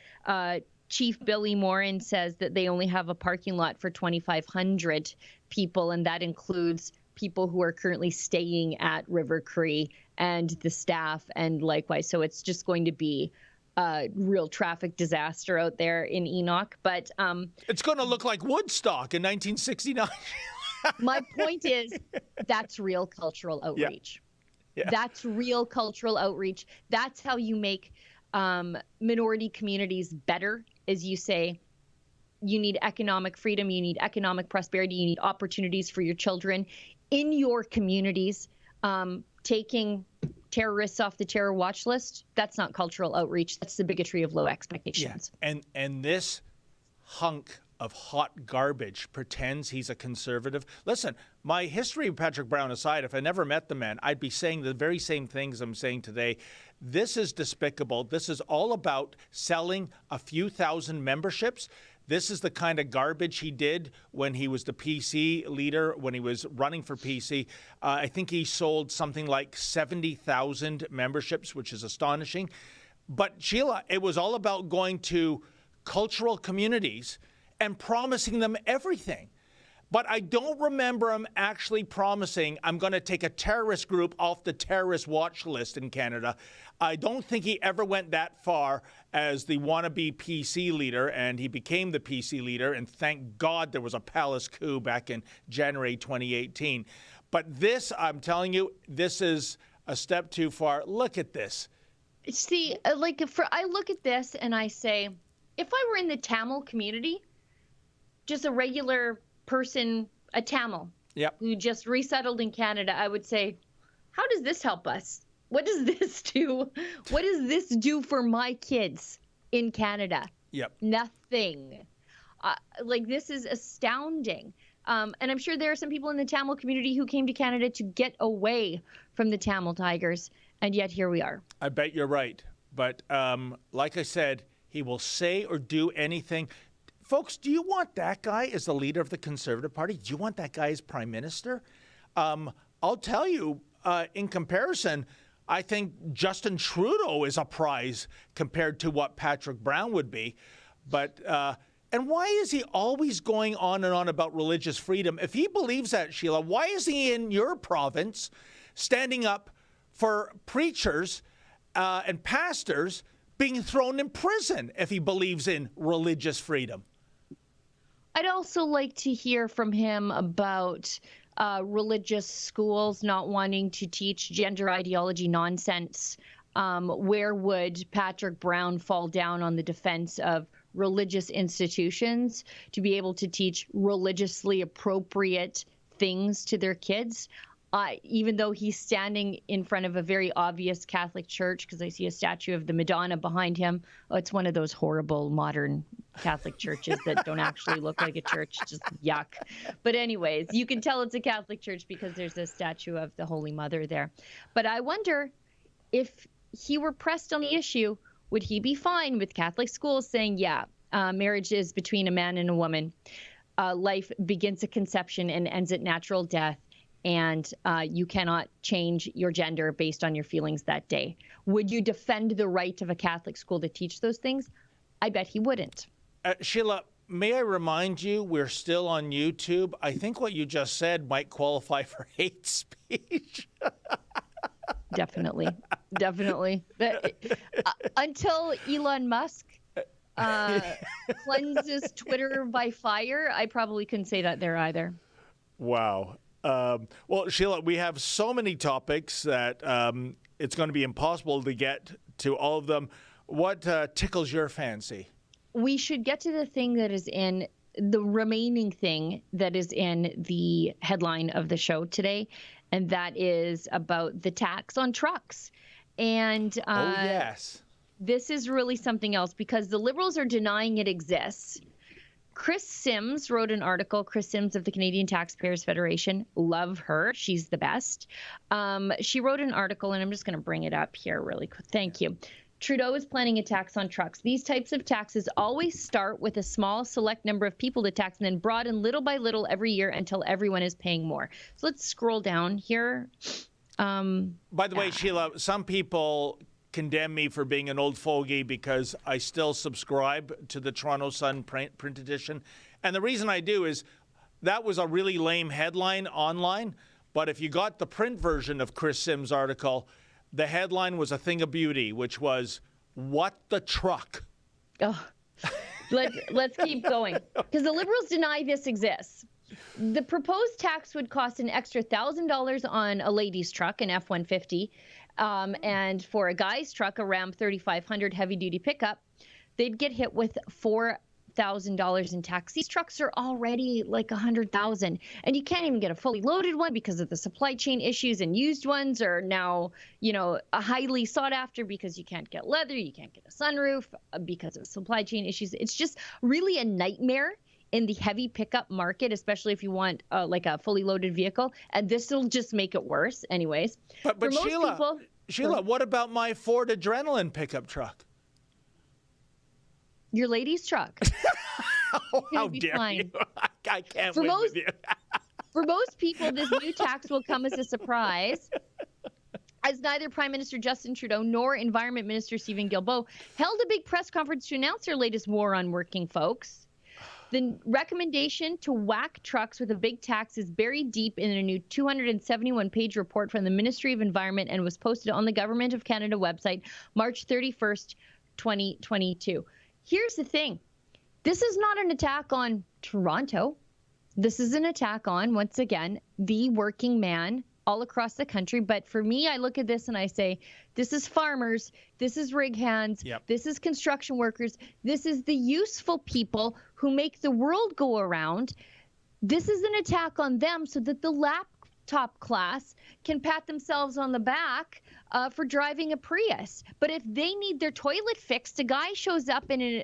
Chief Billy Morin says that they only have a parking lot for 2,500 people, and that includes people who are currently staying at River Cree and the staff, and likewise. So it's just going to be a real traffic disaster out there in Enoch. But it's going to look like Woodstock in 1969. My point is, that's real cultural outreach. Yeah. That's real cultural outreach. That's how you make minority communities better, as you say. You need economic freedom, you need economic prosperity, you need opportunities for your children in your communities. Taking terrorists off the terror watch list, that's not cultural outreach. That's the bigotry of low expectations. Yeah. And this hunk of hot garbage pretends he's a conservative. Listen, my history of Patrick Brown aside, if I never met the man, I'd be saying the very same things I'm saying today. This is despicable. This is all about selling a few thousand memberships. This is the kind of garbage he did when he was the PC leader, when he was running for PC. I think he sold something like 70,000 memberships, which is astonishing. But Sheila, it was all about going to cultural communities and promising them everything. But I don't remember him actually promising, I'm going to take a terrorist group off the terrorist watch list in Canada. I don't think he ever went that far as the wannabe PC leader, and he became the PC leader, and thank God there was a palace coup back in January 2018. But this, I'm telling you, this is a step too far. Look at this. See, I look at this and I say, if I were in the Tamil community, just a regular person, a Tamil, who just resettled in Canada, I would say, how does this help us? What does this do? What does this do for my kids in Canada? Yep. Nothing. This is astounding. And I'm sure there are some people in the Tamil community who came to Canada to get away from the Tamil Tigers, and yet here we are. I bet you're right. But like I said, he will say or do anything. Folks, do you want that guy as the leader of the Conservative Party? Do you want that guy as Prime Minister? I'll tell you, in comparison, I think Justin Trudeau is a prize compared to what Patrick Brown would be. But and why is he always going on and on about religious freedom? If he believes that, Sheila, why is he in your province standing up for preachers and pastors being thrown in prison if he believes in religious freedom? I'd also like to hear from him about religious schools not wanting to teach gender ideology nonsense. Where would Patrick Brown fall down on the defense of religious institutions to be able to teach religiously appropriate things to their kids? Even though he's standing in front of a very obvious Catholic church, because I see a statue of the Madonna behind him. Oh, it's one of those horrible modern Catholic churches that don't actually look like a church, just yuck. But anyways, you can tell it's a Catholic church because there's a statue of the Holy Mother there. But I wonder if he were pressed on the issue, would he be fine with Catholic schools saying, yeah, marriage is between a man and a woman. Life begins at conception and ends at natural death. And you cannot change your gender based on your feelings that day. Would you defend the right of a Catholic school to teach those things? I bet he wouldn't. Sheila, may I remind you, we're still on YouTube. I think what you just said might qualify for hate speech. Definitely. But, until Elon Musk cleanses Twitter by fire, I probably couldn't say that there either. Wow. Well, Sheila, we have so many topics that it's going to be impossible to get to all of them. What tickles your fancy? We should get to the thing that is in the remaining thing that is in the headline of the show today, and that is about the tax on trucks. And yes, this is really something else because the Liberals are denying it exists. Chris Sims wrote an article, Chris Sims of the Canadian Taxpayers Federation. Love her. She's the best. She wrote an article, and I'm just going to bring it up here really quick. Thank you. Trudeau is planning a tax on trucks. These types of taxes always start with a small select number of people to tax and then broaden little by little every year until everyone is paying more. So let's scroll down here. By the way, Sheila, some people condemn me for being an old fogey because I still subscribe to the Toronto Sun print edition. And the reason I do is that was a really lame headline online. But if you got the print version of Chris Sims' article, the headline was a thing of beauty, which was, "What the truck?" Oh, let's keep going. Because the Liberals deny this exists. The proposed tax would cost an extra $1,000 on a lady's truck, an F-150, and for a guy's truck, a Ram 3500 heavy-duty pickup, they'd get hit with $4,000 in tax. These trucks are already like $100,000, and you can't even get a fully loaded one because of the supply chain issues, and used ones are now, a highly sought after because you can't get leather, you can't get a sunroof because of supply chain issues. It's just really a nightmare in the heavy pickup market, especially if you want like a fully loaded vehicle, and this will just make it worse anyways. But Sheila, what about my Ford Adrenaline pickup truck? Your lady's truck. Oh, how dare you? I can't win with you. For most people, this new tax will come as a surprise, as neither Prime Minister Justin Trudeau nor Environment Minister Stephen Guilbeault held a big press conference to announce their latest war on working folks. The recommendation to whack trucks with a big tax is buried deep in a new 271-page report from the Ministry of Environment and was posted on the Government of Canada website March 31st, 2022. Here's the thing. This is not an attack on Toronto. This is an attack on, once again, the working man all across the country. But for me, I look at this and I say, this is farmers, this is rig hands, This is construction workers, this is the useful people who make the world go around. This is an attack on them so that the laptop class can pat themselves on the back for driving a Prius. But if they need their toilet fixed, a guy shows up in an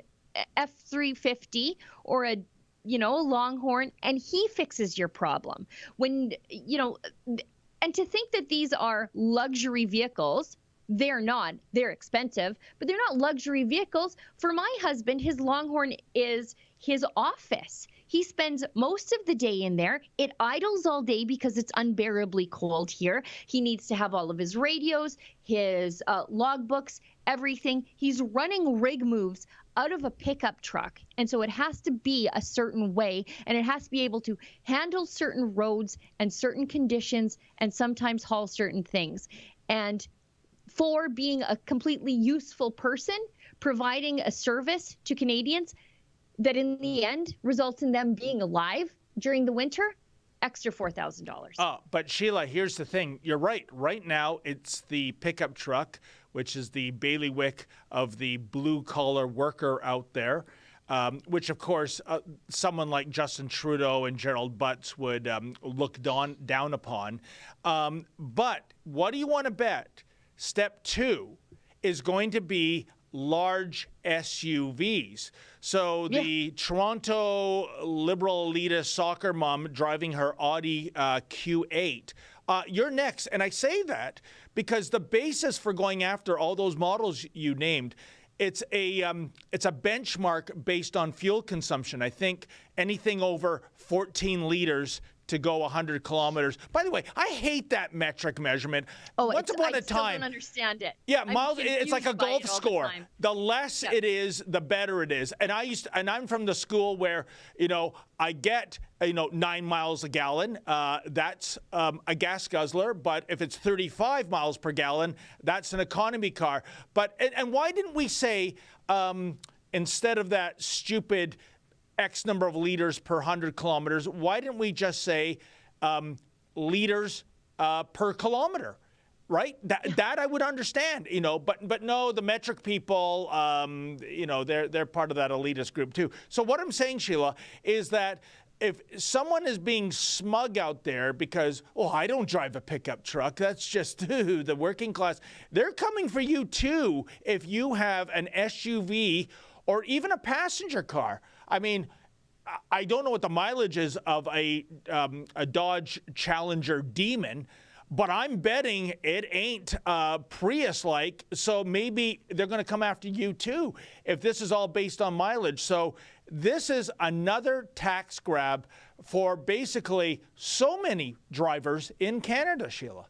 F-350 or a Longhorn, and he fixes your problem. When, and to think that these are luxury vehicles, they're not. They're expensive, but they're not luxury vehicles. For my husband, his Longhorn is his office. He spends most of the day in there. It idles all day because it's unbearably cold here. He needs to have all of his radios, his logbooks, everything. He's running rig moves out of a pickup truck. And so it has to be a certain way, and it has to be able to handle certain roads and certain conditions and sometimes haul certain things. And for being a completely useful person, providing a service to Canadians that in the end results in them being alive during the winter, extra $4,000. But Sheila, here's the thing. You're right. Right now, it's the pickup truck, which is the bailiwick of the blue-collar worker out there, which, of course, someone like Justin Trudeau and Gerald Butts would look down upon. But what do you want to bet? Step 2 is going to be large SUVs. So the Toronto liberal elitist soccer mom driving her Audi Q8. You're next. And I say that because the basis for going after all those models you named, it's a benchmark based on fuel consumption. I think anything over 14 liters to go 100 kilometers. By the way, I hate that metric measurement. Once upon a time, I don't understand it. Yeah, miles. It's like a golf score. The less it is, the better it is. And I'm from the school where I get 9 miles a gallon. That's a gas guzzler. But if it's 35 miles per gallon, that's an economy car. But and why didn't we say instead of that stupid X number of liters per 100 kilometers, why didn't we just say liters per kilometer, right? That I would understand, but no, the metric people, they're part of that elitist group too. So what I'm saying, Sheila, is that if someone is being smug out there because, I don't drive a pickup truck, that's just the working class, they're coming for you too if you have an SUV or even a passenger car. I mean, I don't know what the mileage is of a Dodge Challenger Demon, but I'm betting it ain't Prius-like, so maybe they're going to come after you too if this is all based on mileage. So this is another tax grab for basically so many drivers in Canada, Sheila.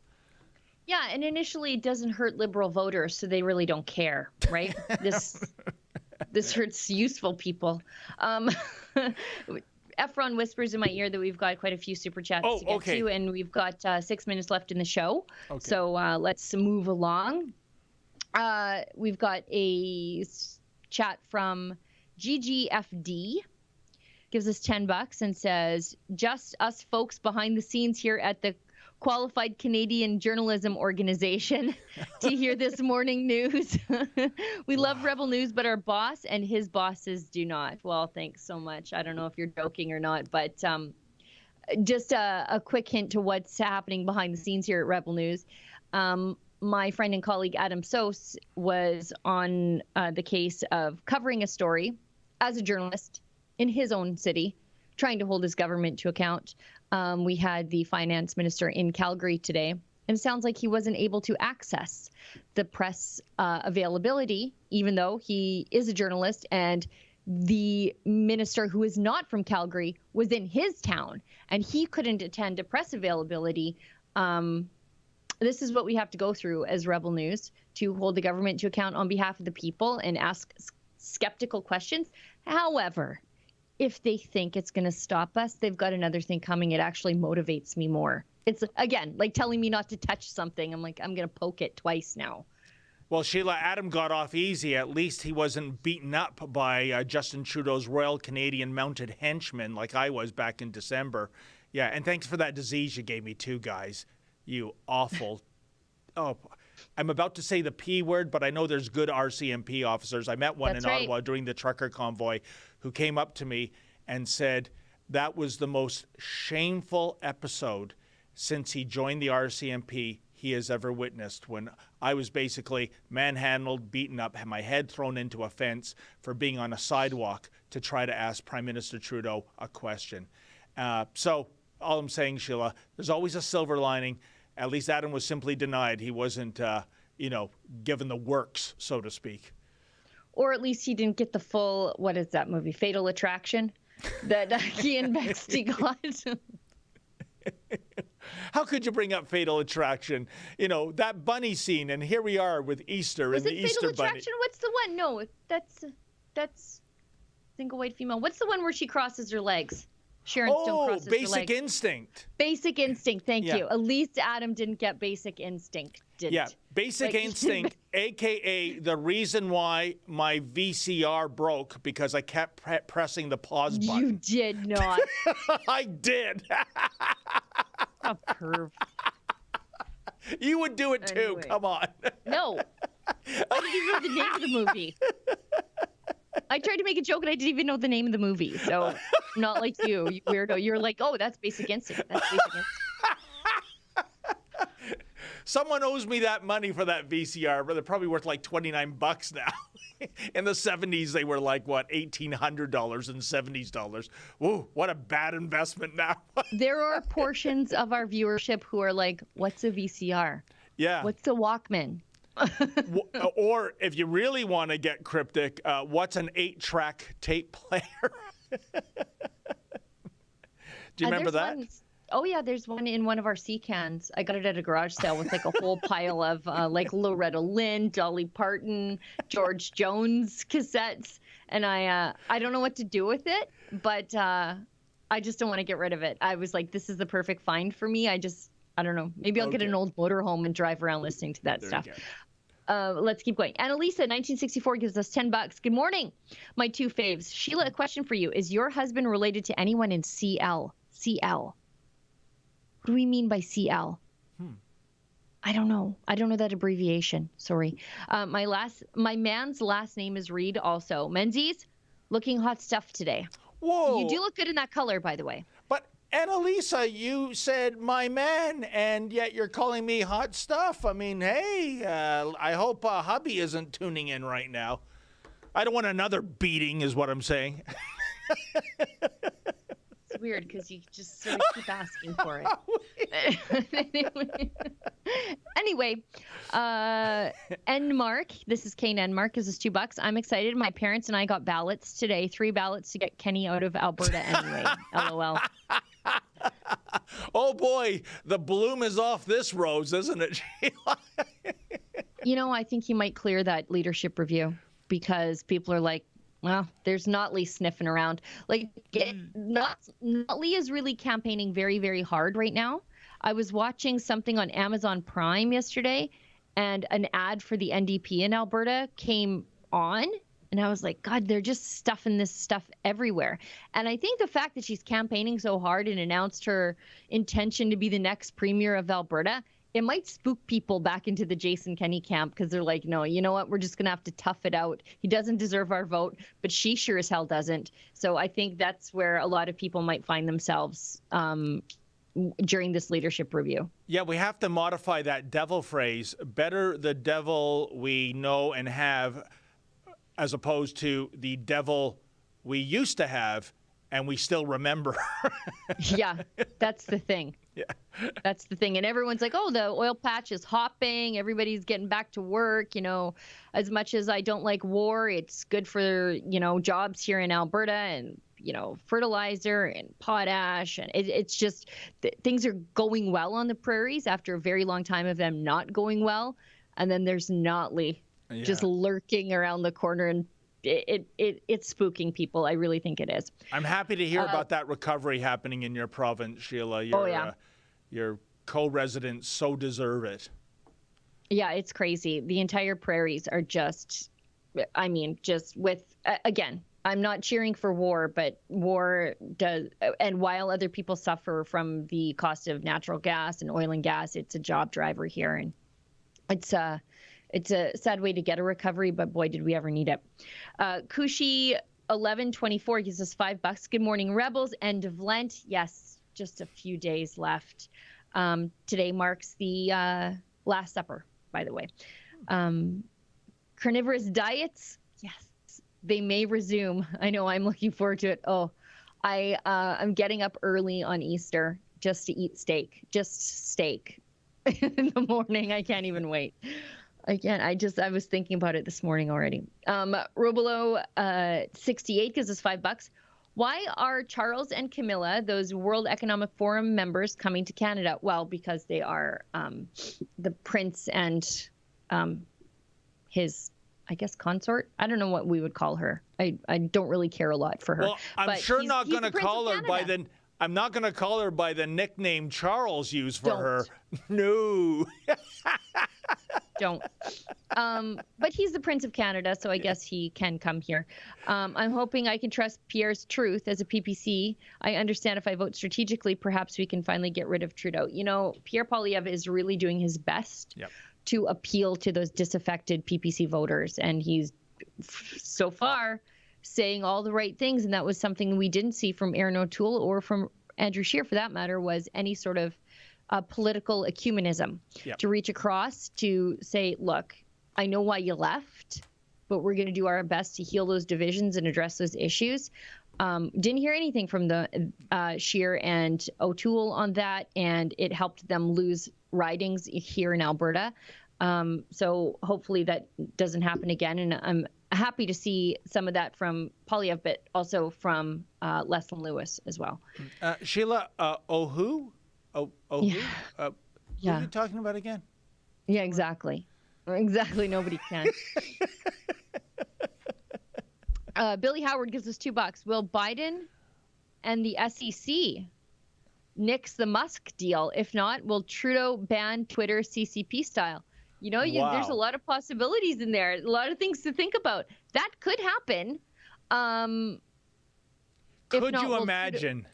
Yeah, and initially it doesn't hurt Liberal voters, so they really don't care, right? This hurts useful people. Efron whispers in my ear that we've got quite a few super chats to get to, and we've got 6 minutes left in the show. Okay. So let's move along. We've got a chat from GGFD. Gives us $10 and says, just us folks behind the scenes here at the Qualified Canadian Journalism Organization to hear this morning news. We love Rebel News, but our boss and his bosses do not. Well, thanks so much. I don't know if you're joking or not, but just a quick hint to what's happening behind the scenes here at Rebel News. My friend and colleague Adam Sos was on the case of covering a story as a journalist in his own city, trying to hold his government to account. We had the finance minister in Calgary today, and it sounds like he wasn't able to access the press availability, even though he is a journalist, and the minister who is not from Calgary was in his town, and he couldn't attend a press availability. This is what we have to go through as Rebel News to hold the government to account on behalf of the people and ask skeptical questions. However, if they think it's going to stop us, they've got another thing coming. It actually motivates me more. It's, again, like telling me not to touch something. I'm like, I'm going to poke it twice now. Well, Sheila, Adam got off easy. At least he wasn't beaten up by Justin Trudeau's Royal Canadian Mounted Henchmen like I was back in December. Yeah, and thanks for that disease you gave me too, guys. You awful. I'm about to say the P word, but I know there's good RCMP officers. I met one in Ottawa during the trucker convoy who came up to me and said that was the most shameful episode since he joined the RCMP he has ever witnessed when I was basically manhandled, beaten up, had my head thrown into a fence for being on a sidewalk to try to ask Prime Minister Trudeau a question. So all I'm saying, Sheila, there's always a silver lining. At least Adam was simply denied. He wasn't, given the works, so to speak. Or at least he didn't get the full, what is that movie, Fatal Attraction, that he and Bexley got. How could you bring up Fatal Attraction? That bunny scene, and here we are with Easter and the Easter Bunny. Fatal Attraction? What's the one? No, that's single white female. What's the one where she crosses her legs? Sharon Stone crosses her legs. Basic Instinct. Basic Instinct, thank you. At least Adam didn't get Basic Instinct, Yeah, Basic Instinct, a.k.a. the reason why my VCR broke because I kept pressing the pause button. You did not. I did. A perv. You would do it too. Anyway. Come on. No. I didn't even know the name of the movie. I tried to make a joke and I didn't even know the name of the movie. So, not like you weirdo. You're like, oh, that's Basic Instinct. That's Basic Instinct. Someone owes me that money for that VCR, but they're probably worth like $29 now. In the 70s, they were like, what, $1,800 and $70s. Whoa, what a bad investment now. There are portions of our viewership who are like, what's a VCR? Yeah. What's a Walkman? Or if you really want to get cryptic, what's an 8-track tape player? Do you remember that? Oh, yeah, there's one in one of our sea cans. I got it at a garage sale with like a whole pile of like Loretta Lynn, Dolly Parton, George Jones cassettes. And I don't know what to do with it, but I just don't want to get rid of it. I was like, this is the perfect find for me. I don't know. Maybe I'll get an old motorhome and drive around listening to that stuff. Let's keep going. Annalisa, 1964, gives us $10. Good morning. My two faves. Sheila, a question for you. Is your husband related to anyone in CL? CL. What do we mean by CL? I don't know. I don't know that abbreviation. Sorry. My man's last name is Reed also. Menzies, looking hot stuff today. Whoa. You do look good in that color, by the way. But Annalisa, you said my man, and yet you're calling me hot stuff. I mean, hey, I hope hubby isn't tuning in right now. I don't want another beating is what I'm saying. It's weird because you just sort of keep asking for it. Anyway, Enmark, this is Kane Enmark, this is $2. I'm excited. My parents and I got ballots today, 3 ballots to get Kenny out of Alberta anyway. LOL. Oh boy, the bloom is off this rose, isn't it, Sheila? I think he might clear that leadership review because people are like, well, there's Notley sniffing around. Like, Notley is really campaigning very, very hard right now. I was watching something on Amazon Prime yesterday, and an ad for the NDP in Alberta came on, and I was like, God, they're just stuffing this stuff everywhere. And I think the fact that she's campaigning so hard and announced her intention to be the next premier of Alberta, it might spook people back into the Jason Kenney camp because they're like, no, you know what? We're just going to have to tough it out. He doesn't deserve our vote, but she sure as hell doesn't. So I think that's where a lot of people might find themselves during this leadership review. Yeah, we have to modify that devil phrase. Better the devil we know and have as opposed to the devil we used to have and we still remember. Yeah, that's the thing. Yeah. That's the thing. And everyone's like, oh, the oil patch is hopping. Everybody's getting back to work. As much as I don't like war, it's good for, jobs here in Alberta and, fertilizer and potash. And it's just things are going well on the prairies after a very long time of them not going well. And then there's Notley just lurking around the corner, and it's spooking people. I really think it is. I'm happy to hear about that recovery happening in your province, Sheila. Your co-residents so deserve it. Yeah, it's crazy. The entire prairies are just with, again, I'm not cheering for war, but war does, and while other people suffer from the cost of natural gas and oil and gas, it's a job driver here. And it's a sad way to get a recovery, but boy, did we ever need it. Kushi 1124 gives us $5. Good morning, Rebels. End of Lent. Yes, just a few days left. Today marks the Last Supper, by the way. Carnivorous diets, yes, they may resume. I know, I'm looking forward to it. Oh, I'm getting up early on Easter just to eat steak, just steak in the morning. I can't even wait. I was thinking about it this morning already. Robolo 68 gives us $5. Why are Charles and Camilla, those World Economic Forum members, coming to Canada? Well, because they are the prince and his, I guess, consort. I don't know what we would call her. I don't really care a lot for her. Well, I'm sure not going to call her by the. I'm not going to call her by the nickname Charles used for her. No. Don't. But he's the Prince of Canada, so I guess he can come here. I'm hoping I can trust Pierre's truth as a PPC. I understand if I vote strategically, perhaps we can finally get rid of Trudeau. You know, Pierre Poilievre is really doing his best to appeal to those disaffected PPC voters, and he's so far saying all the right things, and that was something we didn't see from Aaron O'Toole or from Andrew Scheer, for that matter, was any sort of political ecumenism to reach across to say, look, I know why you left, but we're going to do our best to heal those divisions and address those issues. Didn't hear anything from the Scheer and O'Toole on that, and it helped them lose ridings here in Alberta. So hopefully that doesn't happen again, and I'm happy to see some of that from Poilievre, but also from Leslyn Lewis as well. Sheila, who? Who are you talking about again? Yeah, exactly. Nobody can. Billy Howard gives us $2. Will Biden and the SEC nix the Musk deal? If not, will Trudeau ban Twitter CCP style? You know, there's a lot of possibilities in there, a lot of things to think about. That could happen. Could you imagine?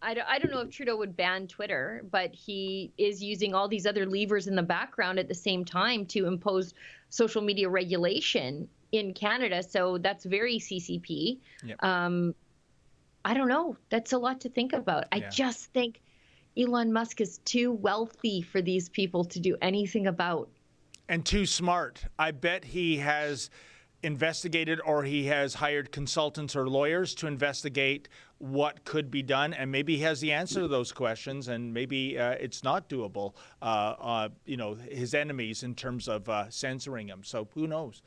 I don't know if Trudeau would ban Twitter, but he is using all these other levers in the background at the same time to impose social media regulation in Canada. So that's very CCP. Yep. I don't know. That's a lot to think about. I just think Elon Musk is too wealthy for these people to do anything about. And too smart. I bet he has investigated, or he has hired consultants or lawyers to investigate what could be done, and maybe he has the answer to those questions, and maybe it's not doable, his enemies in terms of censoring him. So who knows?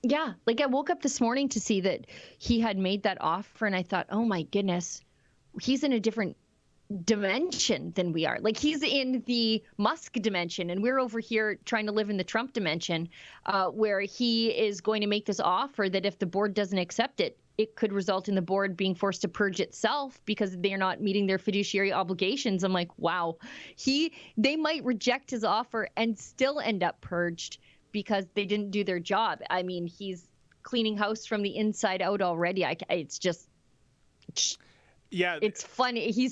Yeah, like I woke up this morning to see that he had made that offer, and I thought, oh my goodness, he's in a different dimension than we are. Like, he's in the Musk dimension, and we're over here trying to live in the Trump dimension, where he is going to make this offer that if the board doesn't accept it, it could result in the board being forced to purge itself because they're not meeting their fiduciary obligations. I'm like, wow, they might reject his offer and still end up purged because they didn't do their job. I mean, he's cleaning house from the inside out already. It's just, yeah, it's funny. He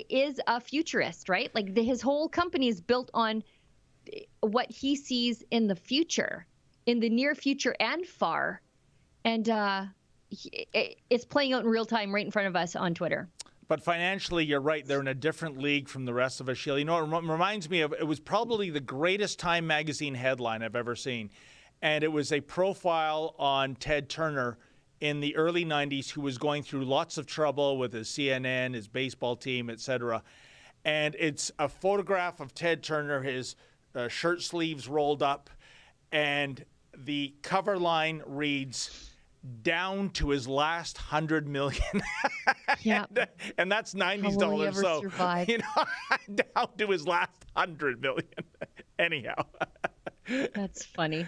is a futurist, right? Like his whole company is built on what he sees in the future, in the near future and far. And it's playing out in real time right in front of us on Twitter. But financially, you're right. They're in a different league from the rest of us, Sheila. You know, it reminds me of, it was probably the greatest Time magazine headline I've ever seen. And it was a profile on Ted Turner in the early 90s, who was going through lots of trouble with his CNN, his baseball team, etc. And it's a photograph of Ted Turner, his shirt sleeves rolled up, and the cover line reads, "Down to his last 100 million." Yeah. And that's $90. How will he ever survive? Down to his last 100 million. Anyhow. That's funny.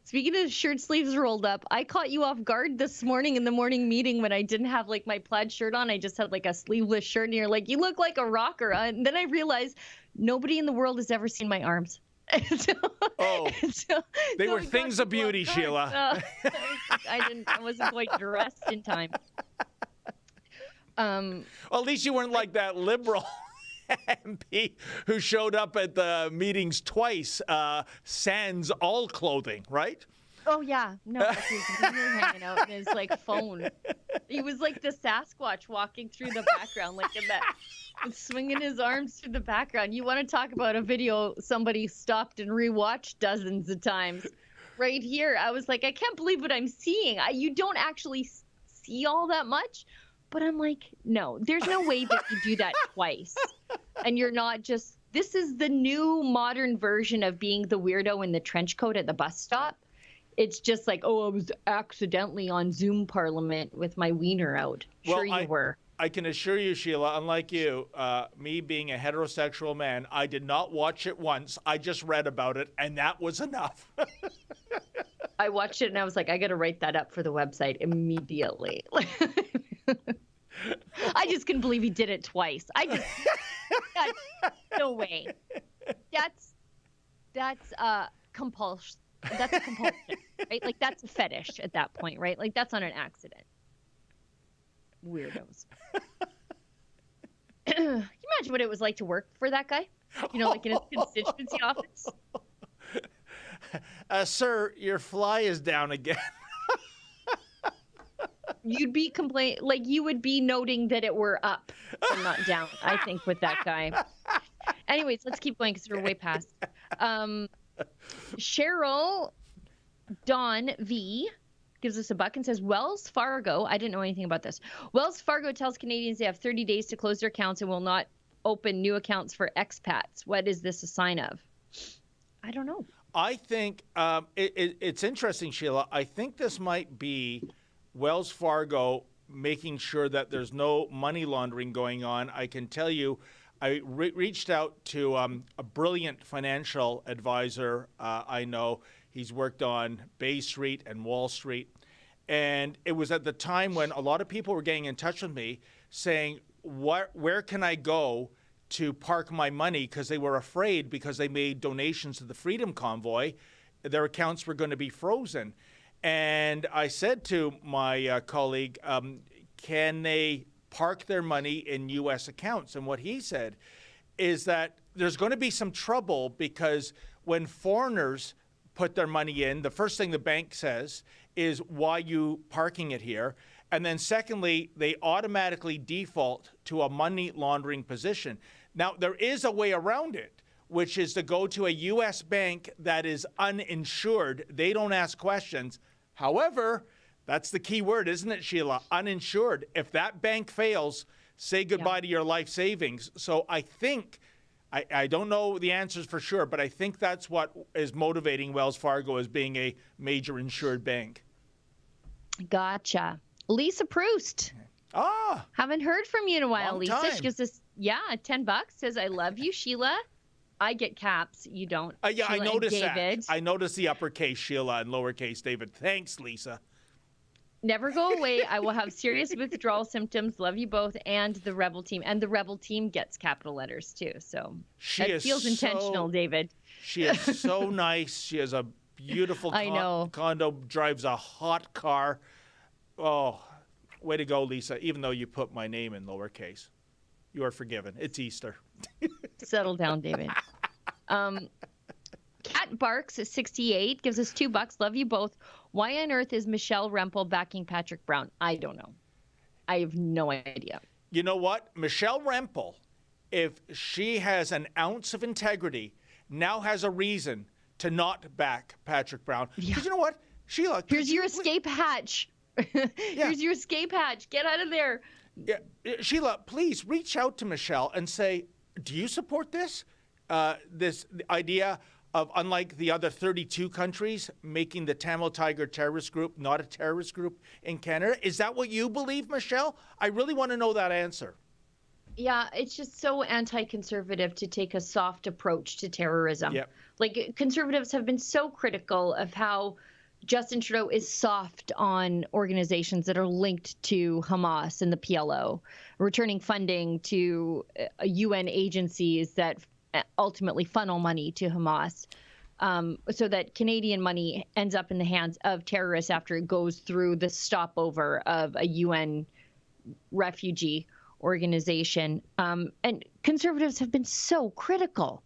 Speaking of shirt sleeves rolled up, I caught you off guard this morning in the morning meeting when I didn't have like my plaid shirt on. I just had like a sleeveless shirt, and you're like, "You look like a rocker." And then I realized nobody in the world has ever seen my arms. They were things of beauty, Sheila. I wasn't quite dressed in time. Well, at least you weren't like that liberal MP who showed up at the meetings twice, sans all clothing, right? Oh yeah, no, he's hanging out in his like phone. He was like the Sasquatch walking through the background, like in that, swinging his arms through the background. You want to talk about a video somebody stopped and rewatched dozens of times. Right here, I was like, I can't believe what I'm seeing. You don't actually see all that much, but I'm like, no, there's no way that you do that twice. And you're not just, this is the new modern version of being the weirdo in the trench coat at the bus stop. It's just like, oh, I was accidentally on Zoom Parliament with my wiener out. Sure, you were. I can assure you, Sheila, unlike you, me being a heterosexual man, I did not watch it once. I just read about it, and that was enough. I watched it, and I was like, I got to write that up for the website immediately. I just couldn't believe he did it twice. No way. That's compulsion. That's a compulsion, right? Like, that's a fetish at that point, right? Like, that's not an accident. Weirdos. Can you imagine what it was like to work for that guy? You know, like in his constituency office? Sir, your fly is down again. You'd be you would be noting that it were up and not down, I think, with that guy. Anyways, let's keep going because we're way past. Cheryl Dawn V gives us a buck and says, Wells Fargo, I didn't know anything about this. Wells Fargo tells Canadians they have 30 days to close their accounts and will not open new accounts for expats. What is this a sign of? I don't know. I think it's interesting, Sheila. I think this might be Wells Fargo making sure that there's no money laundering going on. I can tell you, I reached out to a brilliant financial advisor I know. He's worked on Bay Street and Wall Street. And it was at the time when a lot of people were getting in touch with me saying, where can I go to park my money? Because they were afraid, because they made donations to the Freedom Convoy, their accounts were going to be frozen. And I said to my colleague, can they park their money in U.S. accounts? And what he said is that there's going to be some trouble, because when foreigners put their money in, the first thing the bank says is, why you parking it here? And then secondly, they automatically default to a money laundering position. Now, there is a way around it, which is to go to a U.S. bank that is uninsured. They don't ask questions. However, that's the key word, isn't it, Sheila? Uninsured. If that bank fails, say goodbye to your life savings. So I think, I don't know the answers for sure, but I think that's what is motivating Wells Fargo as being a major insured bank. Gotcha. Lisa Proust. Haven't heard from you in a while, Long Lisa. time. She gives us, $10. Says, I love you, Sheila. I get caps. You don't. Yeah, I Sheila noticed and David. that. I noticed the uppercase Sheila and lowercase David. Thanks, Lisa. Never go away. I will have serious withdrawal symptoms. Love you both, and the Rebel team. And the Rebel team gets capital letters too. So it feels intentional, David. She is so nice. She has a beautiful condo, drives a hot car. Oh, way to go, Lisa, even though you put my name in lowercase. You are forgiven. It's Easter. Settle down, David. Cat Barks at 68 gives us $2. Love you both. Why on earth is Michelle Rempel backing Patrick Brown? I don't know. I have no idea. You know what? Michelle Rempel, if she has an ounce of integrity, now has a reason to not back Patrick Brown. Because you know what? Sheila, here's your escape hatch. Here's your escape hatch. Get out of there. Yeah, Sheila, please reach out to Michelle and say, do you support this? This idea of, unlike the other 32 countries, making the Tamil Tiger terrorist group not a terrorist group in Canada. Is that what you believe, Michelle? I really want to know that answer. Yeah, it's just so anti-conservative to take a soft approach to terrorism. Yep. Like, conservatives have been so critical of how Justin Trudeau is soft on organizations that are linked to Hamas and the PLO, returning funding to UN agencies that ultimately funnel money to Hamas, so that Canadian money ends up in the hands of terrorists after it goes through the stopover of a UN refugee organization. And conservatives have been so critical.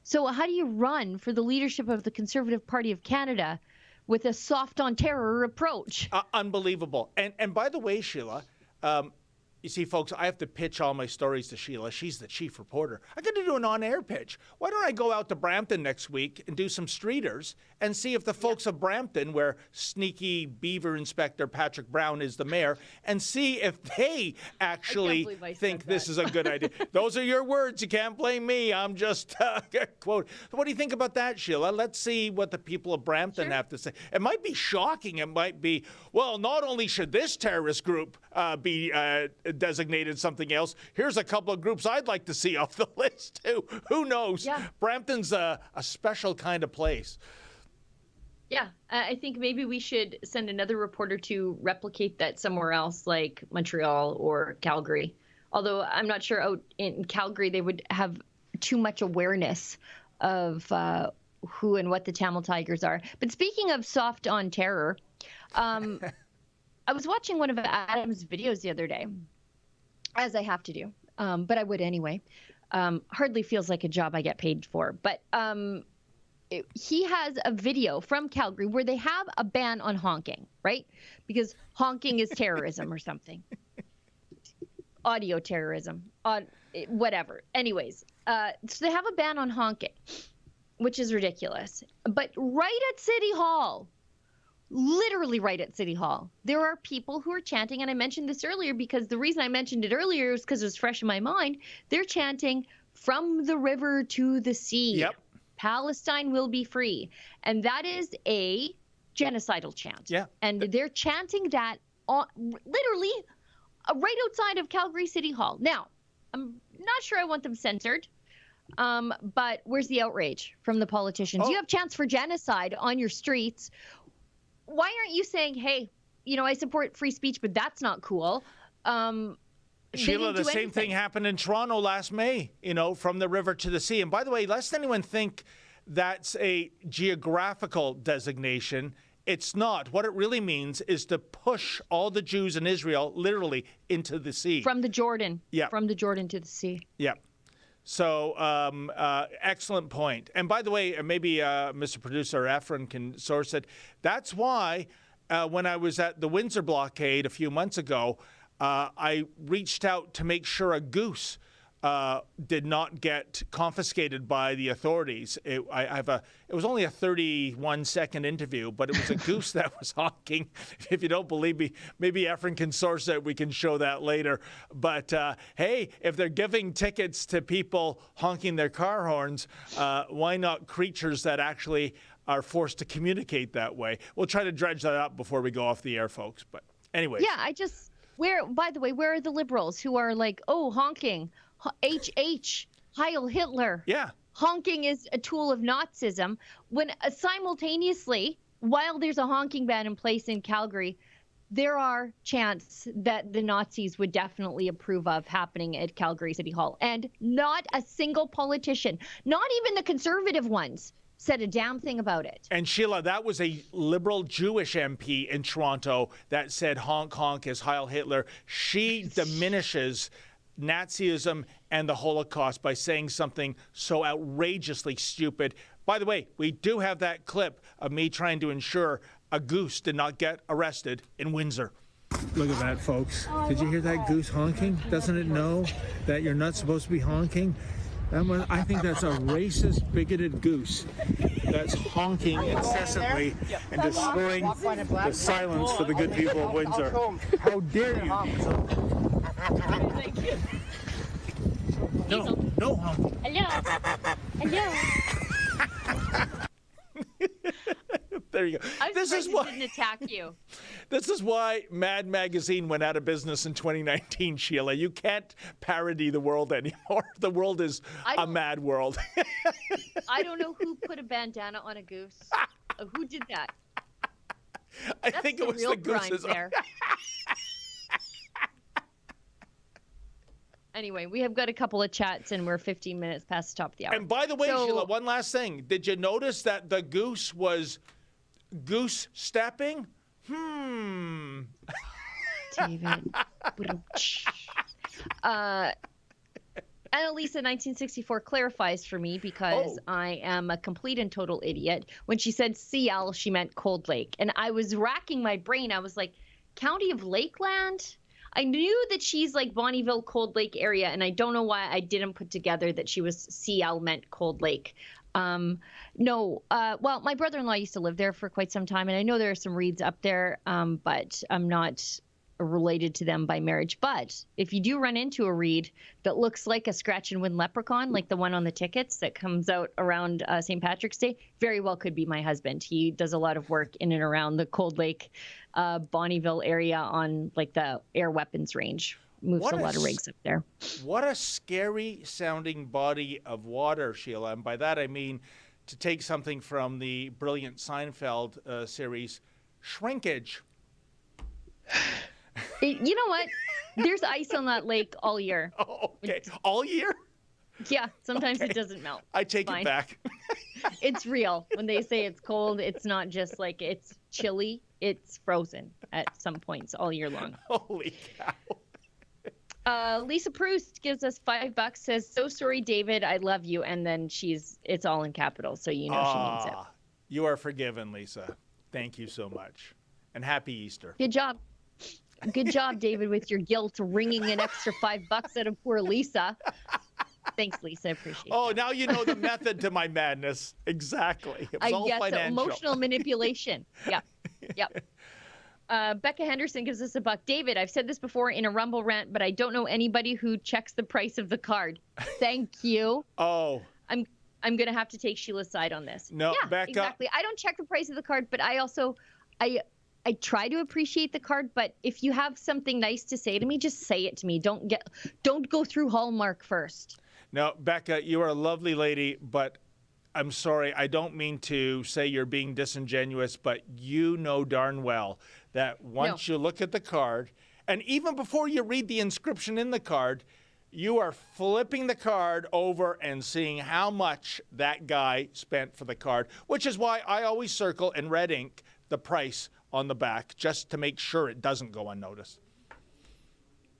So how do you run for the leadership of the Conservative Party of Canada with a soft on terror approach. Unbelievable. And by the way, Sheila, you see, folks, I have to pitch all my stories to Sheila. She's the chief reporter. I got to do an on-air pitch. Why don't I go out to Brampton next week and do some streeters and see if the folks of Brampton, where sneaky beaver inspector Patrick Brown is the mayor, and see if they actually think this is a good idea. Those are your words. You can't blame me. I'm just quote. What do you think about that, Sheila? Let's see what the people of Brampton have to say. It might be shocking. It might be, well, not only should this terrorist group be designated something else, here's a couple of groups I'd like to see off the list too. Who knows? Yeah. Brampton's a special kind of place. Yeah, I think maybe we should send another reporter to replicate that somewhere else, like Montreal or Calgary. Although I'm not sure out in Calgary they would have too much awareness of who and what the Tamil Tigers are. But speaking of soft on terror, I was watching one of Adam's videos the other day, as I have to do, but I would anyway. Hardly feels like a job I get paid for. But he has a video from Calgary where they have a ban on honking, right? Because honking is terrorism or something. Audio terrorism, whatever. Anyways, so they have a ban on honking, which is ridiculous. But right at City Hall, literally right at City Hall, there are people who are chanting, and I mentioned this earlier because the reason I mentioned it earlier is because it was fresh in my mind. They're chanting, "From the river to the sea, yep. Palestine will be free." And that is a genocidal chant. Yeah. And they're chanting that literally right outside of Calgary City Hall. Now, I'm not sure I want them censored. But where's the outrage from the politicians? You have chants for genocide on your streets. Why aren't you saying, hey, I support free speech, but that's not cool? Sheila, the same thing happened in Toronto last May, from the river to the sea. And by the way, lest anyone think that's a geographical designation, it's not. What it really means is to push all the Jews in Israel literally into the sea. From the Jordan. Yeah. From the Jordan to the sea. Yeah. So, excellent point. And by the way, maybe Mr. Producer Efren can source it. That's why when I was at the Windsor blockade a few months ago, I reached out to make sure a goose did not get confiscated by the authorities. It was only a 31-second interview, but it was a goose that was honking. If you don't believe me, maybe Efren can source it. We can show that later. But hey, if they're giving tickets to people honking their car horns, why not creatures that actually are forced to communicate that way? We'll try to dredge that up before we go off the air, folks. But anyway. Yeah, by the way, where are the liberals who are like, oh, honking? HH, Heil Hitler. Yeah. Honking is a tool of Nazism. When simultaneously, while there's a honking ban in place in Calgary, there are chants that the Nazis would definitely approve of happening at Calgary City Hall. And not a single politician, not even the conservative ones, said a damn thing about it. And Sheila, that was a liberal Jewish MP in Toronto that said honk honk is Heil Hitler. She diminishes Nazism and the Holocaust by saying something so outrageously stupid. By the way, we do have that clip of me trying to ensure a goose did not get arrested in Windsor. Look at that, folks. Did you hear that goose honking? Doesn't it know that you're not supposed to be honking? I think that's a racist, bigoted goose that's honking incessantly and destroying the silence for the good people of Windsor. How dare you? Thank you. No honking. Hello. There you go. This is why didn't attack you. This is why Mad Magazine went out of business in 2019, Sheila. You can't parody the world anymore. The world is a mad world. I don't know who put a bandana on a goose. Who did that? I think it was the goose's. There. Anyway, we have got a couple of chats and we're 15 minutes past the top of the hour. And by the way, Sheila, one last thing. Did you notice that the goose was goose stepping? David. Annalisa 1964 clarifies for me because I am a complete and total idiot. When she said CL, she meant Cold Lake. And I was racking my brain. I was like, County of Lakeland? I knew that she's like Bonnyville, Cold Lake area, and I don't know why I didn't put together that she was CL meant Cold Lake. No, well, my brother-in-law used to live there for quite some time, and I know there are some Reeds up there, but I'm not related to them by marriage. But if you do run into a Reed that looks like a scratch and win leprechaun, like the one on the tickets that comes out around St. Patrick's Day, very well could be my husband. He does a lot of work in and around the Cold Lake, Bonnyville area on like the air weapons range. Moves a lot of rigs up there. What a scary sounding body of water, Sheila. And by that I mean, to take something from the brilliant Seinfeld series, shrinkage. You know what? There's ice on that lake all year. Oh, okay. All year? Yeah, sometimes it doesn't melt. I take it back. It's real. When they say it's cold, it's not just like it's chilly. It's frozen at some points all year long. Holy cow. Lisa Proust gives us $5, says, "So sorry, David, I love you." And then it's all in capitals, so you know she means it. You are forgiven, Lisa. Thank you so much. And happy Easter. Good job. Good job, David, with your guilt wringing an extra $5 out of poor Lisa. Thanks, Lisa. I appreciate it. That. Now you know the method to my madness. Exactly. It was all financial. So emotional manipulation. Yeah. Yep. Becca Henderson gives us $1. David, I've said this before in a Rumble rant, but I don't know anybody who checks the price of the card. Thank you. Oh. I'm going to have to take Sheila's side on this. No, yeah, Becca. Exactly. I don't check the price of the card, but I also, I try to appreciate the card, but if you have something nice to say to me, just say it to me. Don't go through Hallmark first. No, Becca, you are a lovely lady, but I'm sorry, I don't mean to say you're being disingenuous, but you know darn well that once you look at the card, and even before you read the inscription in the card, you are flipping the card over and seeing how much that guy spent for the card, which is why I always circle in red ink the price on the back, just to make sure it doesn't go unnoticed.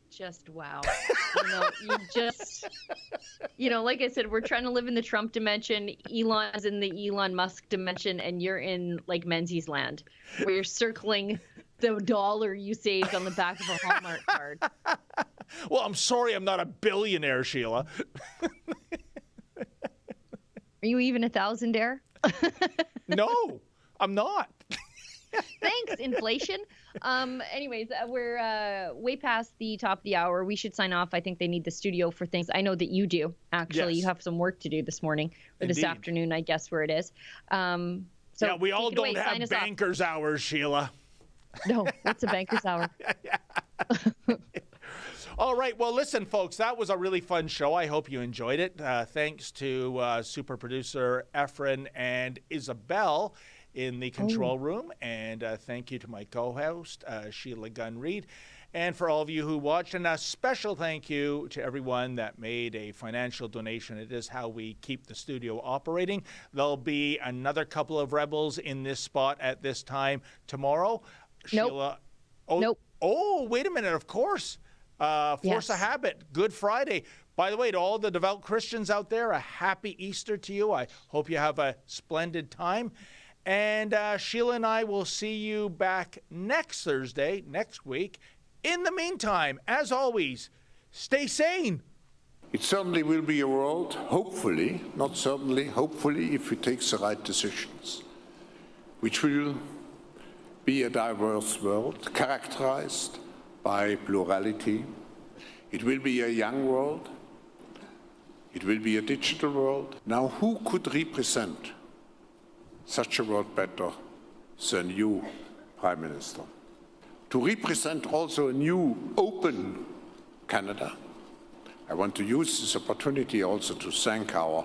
Just wow. Like I said, we're trying to live in the Trump dimension. Elon's in the Elon Musk dimension, and you're in like Menzies land, where you're circling the dollar you saved on the back of a Hallmark card. Well, I'm sorry I'm not a billionaire, Sheila. Are you even a thousandaire? No, I'm not. Thanks, inflation. Anyways, we're way past the top of the hour. We should sign off. I think they need the studio for things. I know that you do, actually. Yes. You have some work to do this morning or Indeed. This afternoon, I guess, where it is. So yeah, we all don't have banker's hours, Sheila. No, what's a banker's hour? All right. Well, listen, folks, that was a really fun show. I hope you enjoyed it. Thanks to super producer Efren and Isabel in the control room. And thank you to my co-host, Sheila Gunn-Reid. And for all of you who watched, and a special thank you to everyone that made a financial donation. It is how we keep the studio operating. There'll be another couple of rebels in this spot at this time tomorrow. Nope. Sheila. Nope. Oh, wait a minute. Of course. Force a Habit. Good Friday. By the way, to all the devout Christians out there, a happy Easter to you. I hope you have a splendid time. And Sheila and I will see you back next Thursday, next week. In the meantime, as always, stay sane. It certainly will be a world, hopefully, not certainly, hopefully, if we take the right decisions, which will be a diverse world characterized by plurality. It will be a young world. It will be a digital world. Now, who could represent such a world better than you, Prime Minister? To represent also a new, open Canada. I want to use this opportunity also to thank our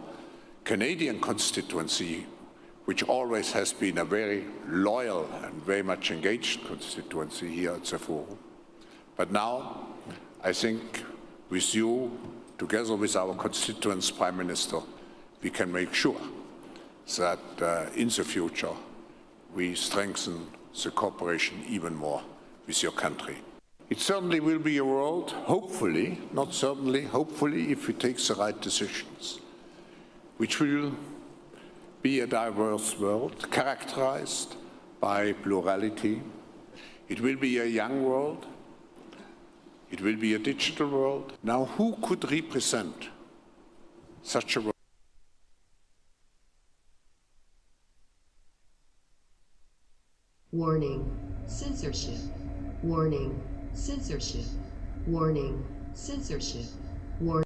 Canadian constituency, which always has been a very loyal and very much engaged constituency here at the Forum. But now, I think with you, together with our constituents, Prime Minister, we can make sure that in the future we strengthen the cooperation even more with your country. It certainly will be a world, hopefully, not certainly, hopefully, if we take the right decisions, which will be a diverse world characterized by plurality. It will be a young world. It will be a digital world. Now, who could represent such a world? Warning, censorship. Warning, censorship. Warning, censorship. Warning.